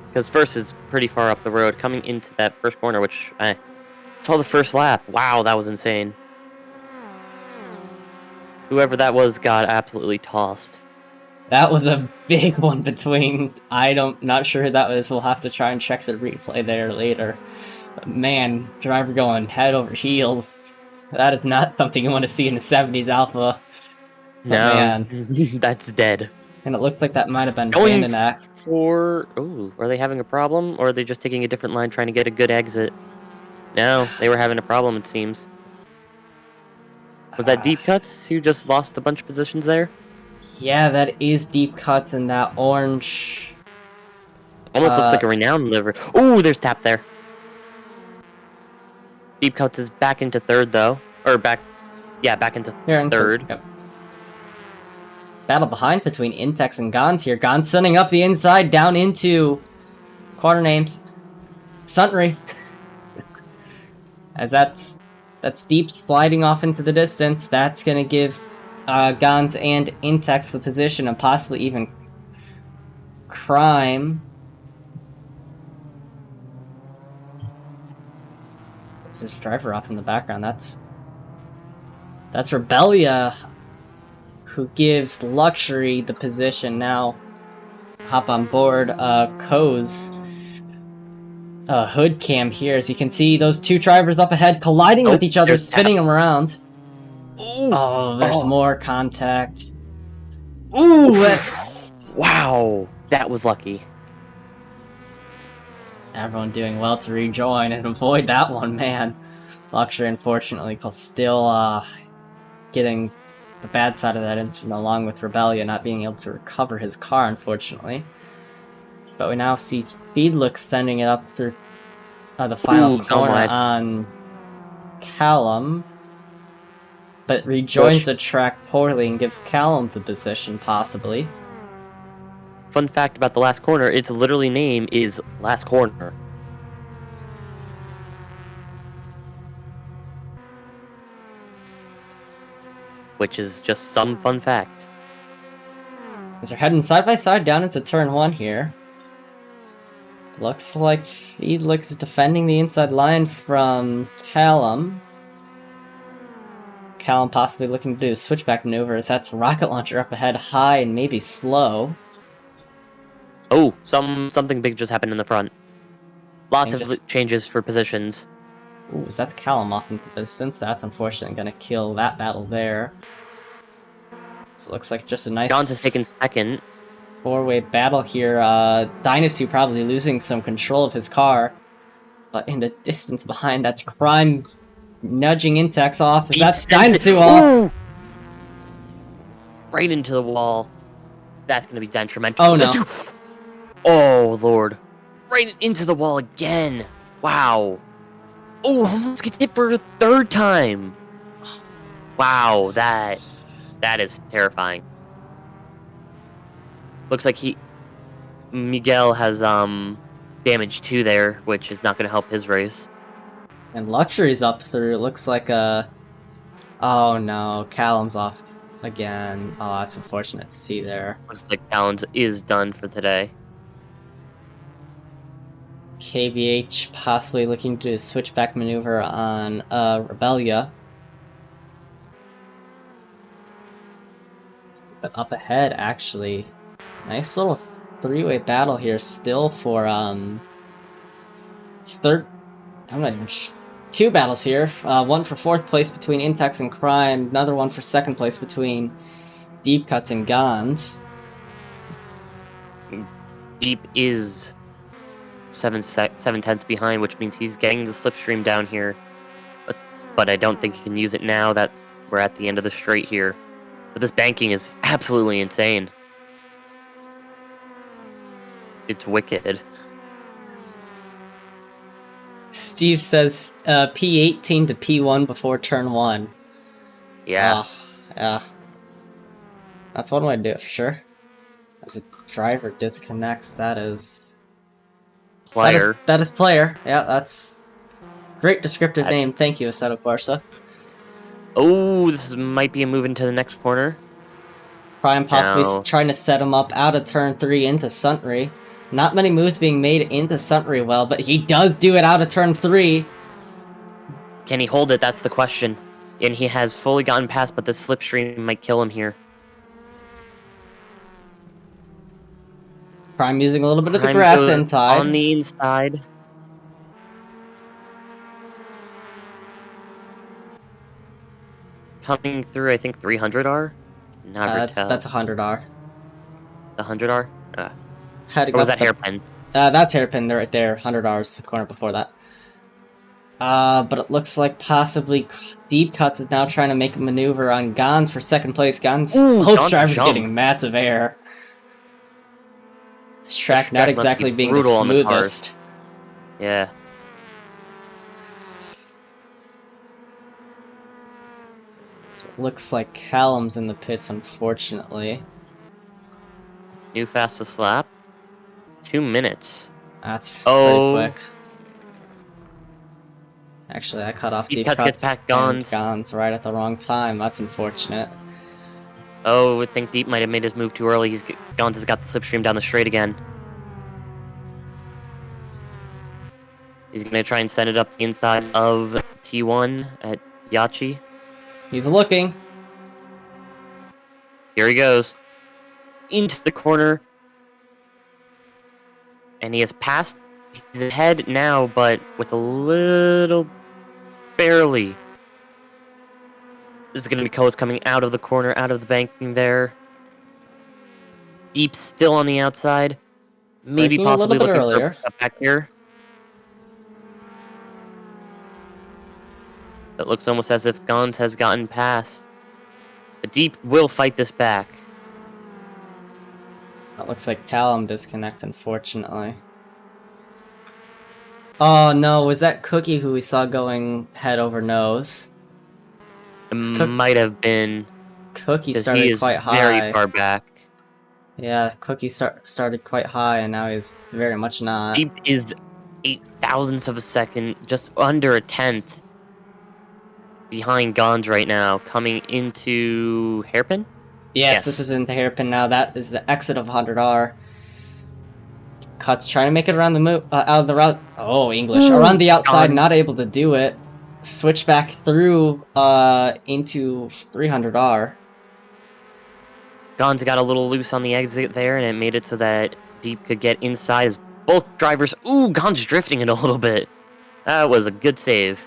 Because first is pretty far up the road, coming into that first corner, which I saw the first lap. Wow, that was insane. Whoever that was got absolutely tossed. That was a big one between... not sure who that was. We'll have to try and check the replay there later. But man, driver going head over heels. That is not something you want to see in the 70s Alpha. But no, man. That's dead. And it looks like that might have been Vandenack. Ooh, are they having a problem? Or are they just taking a different line trying to get a good exit? No, they were having a problem, it seems. Was that Deep Cuts who just lost a bunch of positions there? Yeah, that is Deep Cuts in that orange. Almost looks like a renowned liver. Ooh, there's tap there. Deep Cuts is back into third, though. Or back into third. Yep. Battle behind between Intex and Gons here. Gons sending up the inside, down into corner names. Suntory. As that's Deep sliding off into the distance. That's going to give Gons and Intex the position, and possibly even Crime. There's this driver up in the background. That's Rebellia, who gives Luxury the position. Now hop on board Ko's hood cam here. As you can see, those two drivers up ahead colliding with each other, spinning them around. Ooh. Oh, there's more contact. Ooh, that's... Wow, that was lucky. Everyone doing well to rejoin and avoid that one, man. Luxury, unfortunately, still getting the bad side of that incident, along with Rebellia not being able to recover his car, unfortunately. But we now see Feedlook sending it up through the final corner on Callum, but rejoins the track poorly and gives Callum the position, possibly. Fun fact about the last corner, its literally name is Last Corner. Which is just some fun fact. As they're heading side by side down into turn 1 here. Looks like Feedlook's defending the inside line from Callum. Callum possibly looking to do a switchback maneuver, as that's a rocket launcher up ahead, high and maybe slow. Oh, something big just happened in the front. Lots of changes for positions. Ooh, is that the Callum off in the distance? That's unfortunately going to kill that battle there. So it looks like just a nice... John's has taken second. Four-way battle here. Dinosaur probably losing some control of his car. But in the distance behind, that's Crime nudging Intex off. That's Dinosaur off. Right into the wall. That's going to be detrimental. Oh, no. Oh, Lord. Right into the wall again. Wow. Oh, almost gets hit for a third time. Wow, that is terrifying. Looks like Miguel has damage too there, which is not going to help his race. And Luxury's up through. It looks like oh no, Callum's off again. Oh, that's unfortunate to see there. Looks like Talons is done for today. KBH possibly looking to switchback maneuver on Rebellia. But up ahead, actually, nice little three-way battle here still for third. I'm not even. Two battles here. One for fourth place between Intex and Crime. Another one for second place between Deep Cuts and Gons. Deep is 7/10 behind, which means he's getting the slipstream down here. But I don't think he can use it now that we're at the end of the straight here. But this banking is absolutely insane. It's wicked. Steve says P18 to P1 before turn 1. Yeah. Yeah. That's one way to do it for sure. As a driver disconnects, that is... Player. That is player. Yeah, that's... Great descriptive name. Thank you, Assetto Corsa. Oh, this might be a move into the next corner. Prime possibly trying to set him up out of turn 3 into Suntry. Not many moves being made into Suntry well, but he does do it out of turn 3. Can he hold it? That's the question. And he has fully gotten past, but the slipstream might kill him here. Prime using a little bit of the grass inside. On the inside. Coming through, I think 300R? Never tell. That's 100R. The 100R? Had to or was that hairpin? That's hairpin right there. 100R is the corner before that. But it looks like possibly Deep Cuts is now trying to make a maneuver on Gons for second place. Gons' host driver's getting massive air. This track not exactly being the smoothest. Yeah. So it looks like Callum's in the pits, unfortunately. New fastest lap. 2 minutes. That's pretty quick. Actually, I cut off Deep Cuts gets back Gons right at the wrong time. That's unfortunate. Oh, I think Deep might have made his move too early. Gons has got the slipstream down the straight again. He's going to try and send it up the inside of T1 at Yachi. He's looking. Here he goes. Into the corner. And he has passed. He's ahead now, but with a little... barely. This is going to be Coase coming out of the corner, out of the banking there. Deep still on the outside. Maybe possibly looking for a back here. It looks almost as if Gons has gotten past. But Deep will fight this back. That looks like Callum disconnects, unfortunately. Oh no, was that Cookie who we saw going head over nose? It might have been. Cookie started quite high. Very far back. Yeah, Cookie started quite high, and now he's very much not. Deep is 0.008 of a second, just under a tenth behind Gons right now, coming into hairpin. Yes, this is in the hairpin now. That is the exit of 100R. Cuts trying to make it around the out of the route. Oh, English. Around the outside, not able to do it. Switch back through into 300R. Gons got a little loose on the exit there, and it made it so that Deep could get inside as both drivers... Ooh, Gons drifting it a little bit. That was a good save.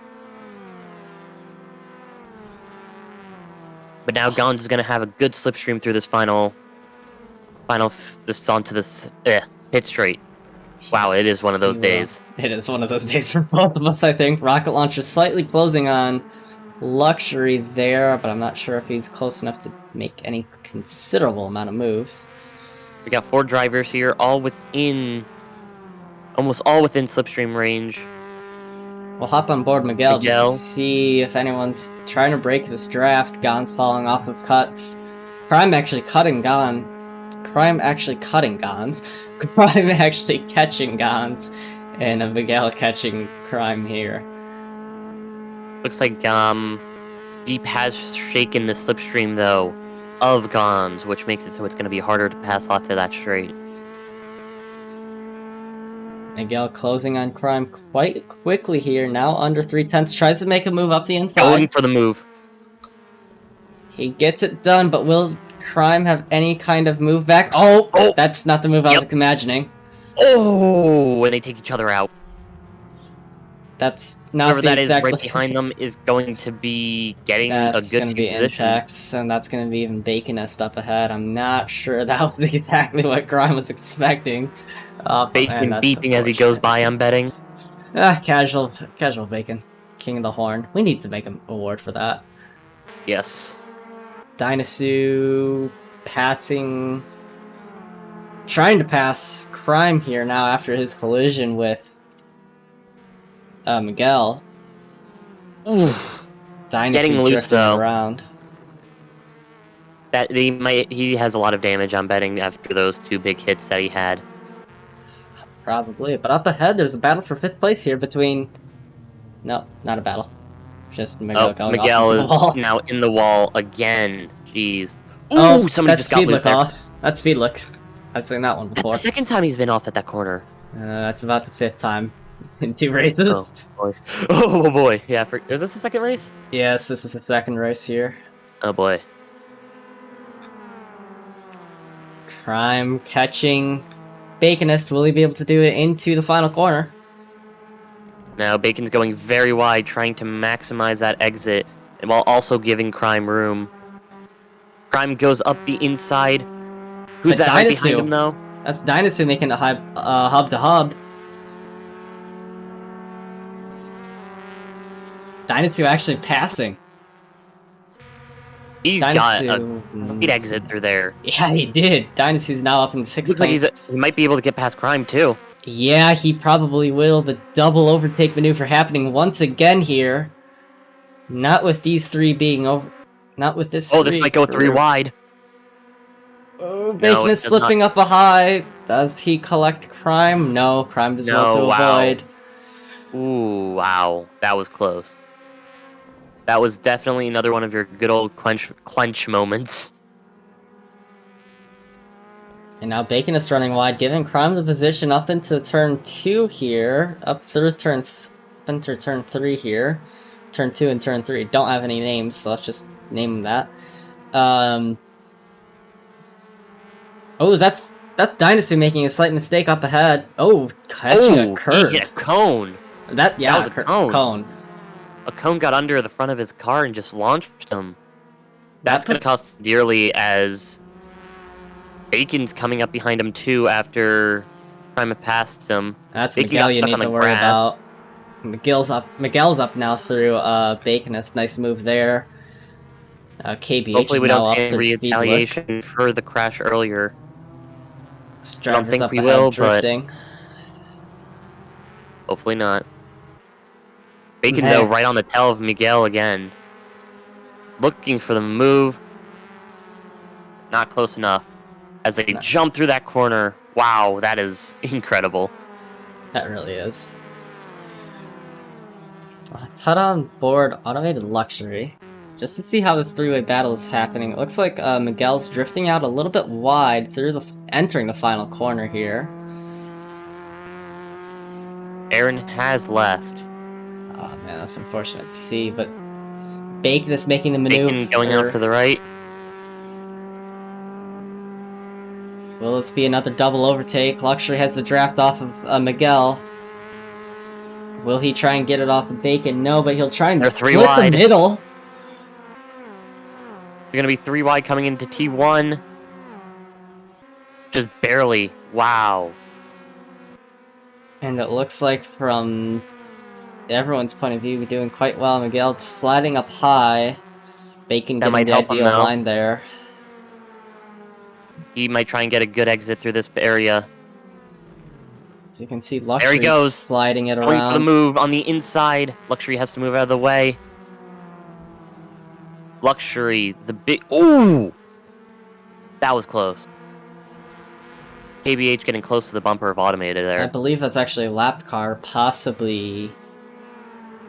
But now Gons is going to have a good slipstream through this this onto this pit straight. Wow, it is one of those days. It is one of those days for both of us, I think. Rocket Launcher slightly closing on Luxury there, but I'm not sure if he's close enough to make any considerable amount of moves. We got 4 drivers here, almost all within slipstream range. We'll hop on board Miguel just to see if anyone's trying to break this draft. Gon's falling off of cuts. Crime actually cutting Gons. Crime actually catching Gons, and Miguel catching Crime here. Looks like Deep has shaken the slipstream though of Gons, which makes it so it's going to be harder to pass off to that straight. Miguel closing on Crime quite quickly here, now under 3/10, tries to make a move up the inside. Going for the move. He gets it done, but will Crime have any kind of move back? Oh, that's not the move I was imagining. Oh, and they take each other out. That's not Whoever the that is exact right behind them is going to be getting a That's good gonna be position. Intex, and that's gonna be even Baconist up ahead. I'm not sure that was exactly what Crime was expecting. Bacon beeping as he goes by, I'm betting. Casual Bacon. King of the Horn. We need to make an award for that. Yes. Dinosu passing... Trying to pass Crime here now after his collision with Miguel. Ooh. Dinosu Getting loose, drifting though. around. That he has a lot of damage, I'm betting, after those 2 big hits that he had. Probably, but up ahead there's a battle for 5th place here between... No, not a battle. Just Miguel going Miguel off the wall. is now in the wall again. Jeez. Ooh, somebody just got loose there. That's Feedlook. I've seen that one before. That's the 2nd time he's been off at that corner. That's about the 5th time in 2 races. Oh boy. Oh boy. Yeah, is this the 2nd race? Yes, this is the 2nd race here. Oh boy. Crime catching Baconist. Will he be able to do it into the final corner? Now Bacon's going very wide, trying to maximize that exit, and while also giving Crime room. Crime goes up the inside. Who's that right behind him, though? That's Dinosu making a hub-to-hub. Dinosu actually passing. He's got a great exit through there. Yeah, he did. Dinosu's now up in 6th Looks like he might be able to get past Crime, too. Yeah, he probably will. The double overtake maneuver happening once again here. Not with these 3 being over... Not with this Oh, this might go 3 wide. Oh, Bacon is slipping up a high. Does he collect Crime? No, Crime does well to avoid. Ooh, wow. That was close. That was definitely another one of your good old clench moments. And now Bacon is running wide, giving Crime the position up into turn 2 here. Up through turn 3 here. Turn 2 and turn 3 don't have any names, so let's just name them that. Oh, that's Dinosu making a slight mistake up ahead. Oh, catching a curve. He hit a cone. That was a cone. A cone got under the front of his car and just launched him. That's going to cost dearly as Bacon's coming up behind him too after Crime passed him. That's Miguel you need to worry about. Miguel's up now through Baconist. Nice move there. KBH hopefully we don't see any retaliation for the crash earlier. I don't think we will, drifting. But hopefully not. Bacon, though, right on the tail of Miguel again. Looking for the move. Not close enough. As they jump through that corner. Wow, that is incredible. That really is. Cut on board automated luxury. Just to see how this 3-way battle is happening. It looks like Miguel's drifting out a little bit wide through entering the final corner here. Aaron has left. Oh man, that's unfortunate to see, but Bacon is making the maneuver. Bacon going out for the right. Will this be another double overtake? Luxury has the draft off of Miguel. Will he try and get it off of Bacon? No, but he'll try and split the middle. They're going to be 3 wide coming into T1. Just barely. Wow. And it looks like from everyone's point of view, we're doing quite well. Miguel sliding up high. Bacon getting the ideal line there. He might try and get a good exit through this area. As you can see, Luxury goes sliding it around. Going for the move on the inside. Luxury has to move out of the way. Luxury, the big... Ooh! That was close. KBH getting close to the bumper of automated there. I believe that's actually a lap car, possibly.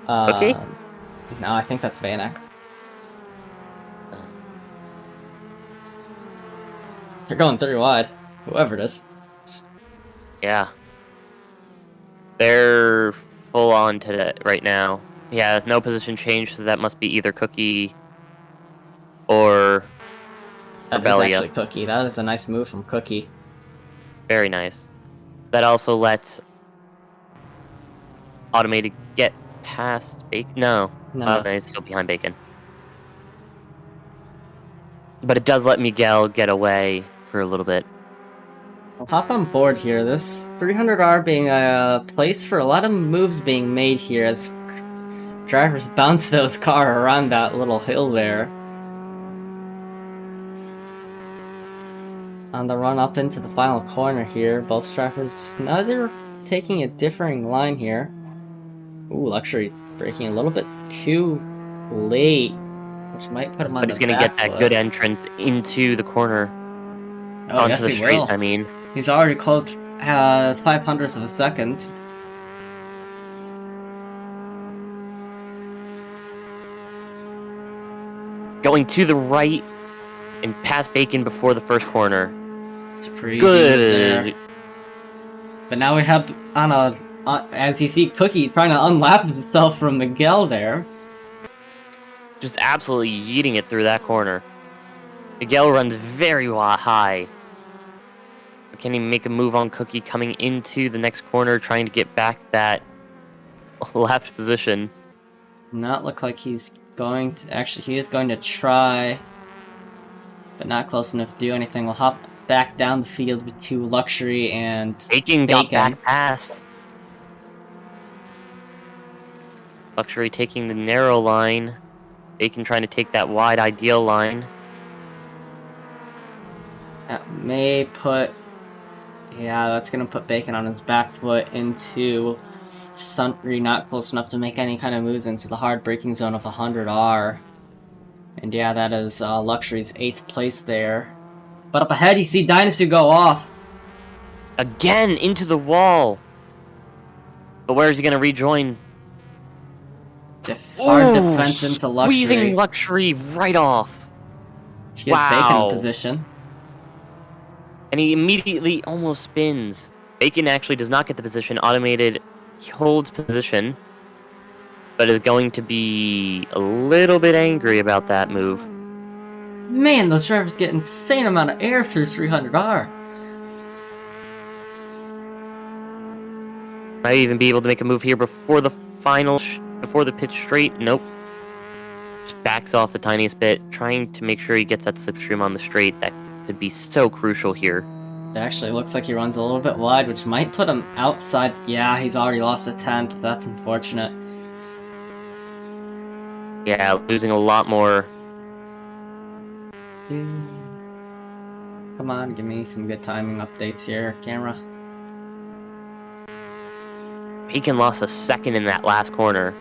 Okay. No, I think that's Vanek. They're going 3 wide, whoever it is. Yeah. They're full on to it right now. Yeah, no position change, so that must be either Cookie or That is Rebellia. actually Cookie. That is a nice move from Cookie. Very nice. That also lets Automated get past Bacon. No. No. It's still behind Bacon. But it does let Miguel get away for a little bit. I'll hop on board here. This 300R being a place for a lot of moves being made here as drivers bounce those car around that little hill there. On the run up into the final corner here, both drivers, now they're taking a differing line here. Ooh, Luxury braking a little bit too late, which might put him on But the he's going to get that good entrance into the corner. Oh, onto yes, the he straight, will. I mean. He's already closed 5/100ths of a second. Going to the right and past Bacon before the first corner. It's a pretty easy move there. But now we have on a as you see Cookie trying to unlap himself from Miguel there. Just absolutely yeeting it through that corner. Miguel runs very high. Can he make a move on Cookie coming into the next corner, trying to get back that lapped position? Not look like he's going to. Actually, he is going to try, but not close enough to do anything. We'll hop back down the field to Luxury and Bacon got back past. Luxury taking the narrow line. Bacon trying to take that wide ideal line. That may put... Yeah, that's going to put Bacon on his back foot into Sunry, not close enough to make any kind of moves into the hard braking zone of 100R. And yeah, that is Luxury's 8th place there. But up ahead, you see Dynasty go off. Again, into the wall. But where is he going to rejoin? Hard defense into Luxury. Squeezing Luxury right off. She gets Bacon in position. And he immediately almost spins. Bacon actually does not get the position. Automated holds position. But is going to be a little bit angry about that move. Man, those drivers get insane amount of air through 300R. Might even be able to make a move here before the final, before the pitch straight. Nope. Just backs off the tiniest bit, trying to make sure he gets that slipstream on the straight. That could be so crucial here. It actually looks like he runs a little bit wide, which might put him outside. Yeah, he's already lost a 10th. That's unfortunate. Yeah, losing a lot more. Come on, give me some good timing updates here, camera. Bacon lost a second in that last corner.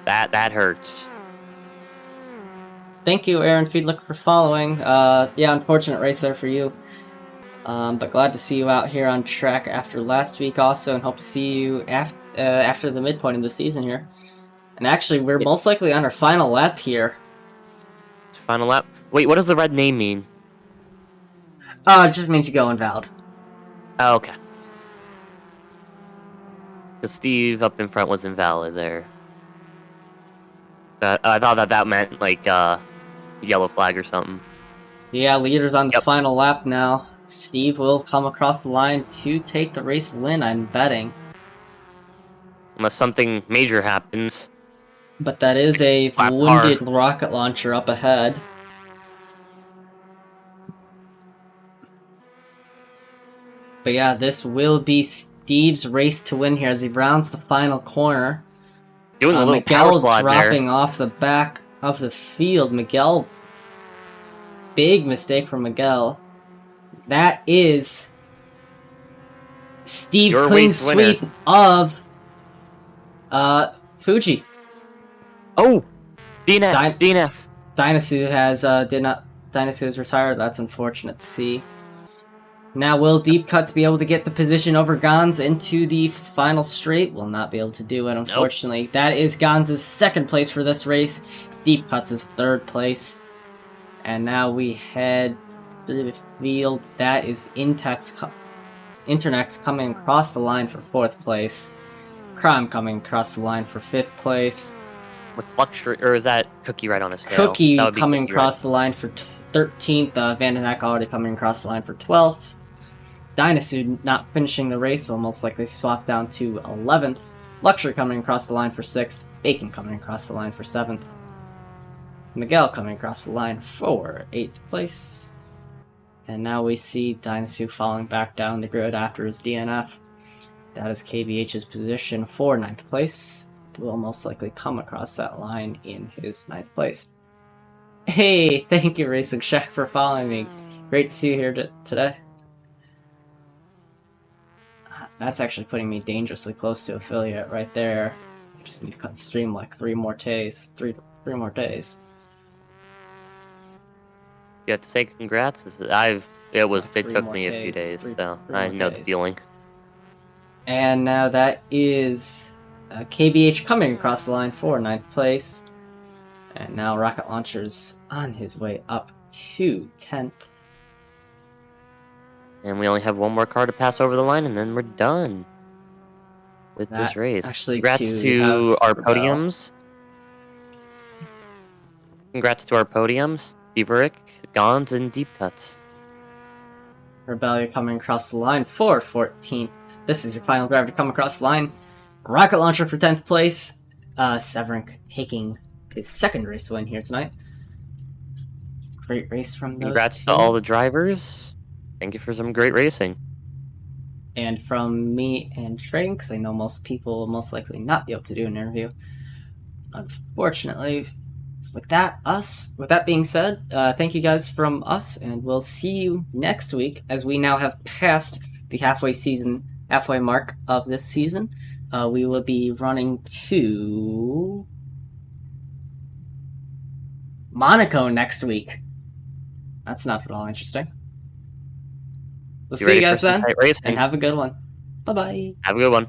That hurts. Thank you, Aaron Feedlook, for following. Yeah, unfortunate race there for you. But glad to see you out here on track after last week also, and hope to see you after the midpoint of the season here. And actually, we're most likely on our final lap here. Final lap? Wait, what does the red name mean? It just means you go invalid. Oh, okay. Because Steve up in front was invalid there. I thought that meant, like, yellow flag or something. Yeah, leader's on the final lap now. Steve will come across the line to take the race win, I'm betting. Unless something major happens. But that is a wounded rocket launcher up ahead. But yeah, this will be Steve's race to win here as he rounds the final corner. Doing a little Miguel power slide dropping there. off the back of the field. Miguel, big mistake from Miguel. That is Steve's clean sweep of Fuji. Oh, DNF. Dynasty has Dynasty has retired. That's unfortunate to see. Now, will Deep Cuts be able to get the position over Gons into the final straight? Will not be able to do it, unfortunately. Nope. That is Gons' second place for this race. Deep Cuts is third place. And now we head to the field. That is Internex coming across the line for fourth place. Crime coming across the line for fifth place. With Luxury, or is that Cookie right on his tail? Cookie coming across the line for 13th. Vandenack already coming across the line for 12th. Dinosaur not finishing the race, will most likely swap down to 11th. Luxury coming across the line for 6th. Bacon coming across the line for 7th. Miguel coming across the line for 8th place. And now we see Dinosaur falling back down the grid after his DNF. That is KBH's position for 9th place. Will most likely come across that line in his 9th place. Hey, thank you, Racing Shack, for following me. Great to see you here today. That's actually putting me dangerously close to affiliate right there. I just need to cut stream like 3 more days. Three more days. You have to say congrats. It took me a few days, so I know the feeling. And now that is KBH coming across the line for 9th place. And now Rocket Launcher's on his way up to 10th. And we only have one more car to pass over the line, and then we're done with this race. Congrats to our podiums. Congrats to our podiums, Deverick, Gons, and Deep Cuts. Rebellia coming across the line for 14th. This is your final driver to come across the line. Rocket Launcher for 10th place. Severink taking his second race win here tonight. Great race from those Congrats to all the drivers. Thank you for some great racing. And from me and Trey, because I know most people will most likely not be able to do an interview. Unfortunately, with that being said, thank you guys from us, and we'll see you next week as we now have passed the halfway mark of this season. We will be running to Monaco next week. That's not at all interesting. We'll see you guys then, and have a good one. Bye-bye. Have a good one.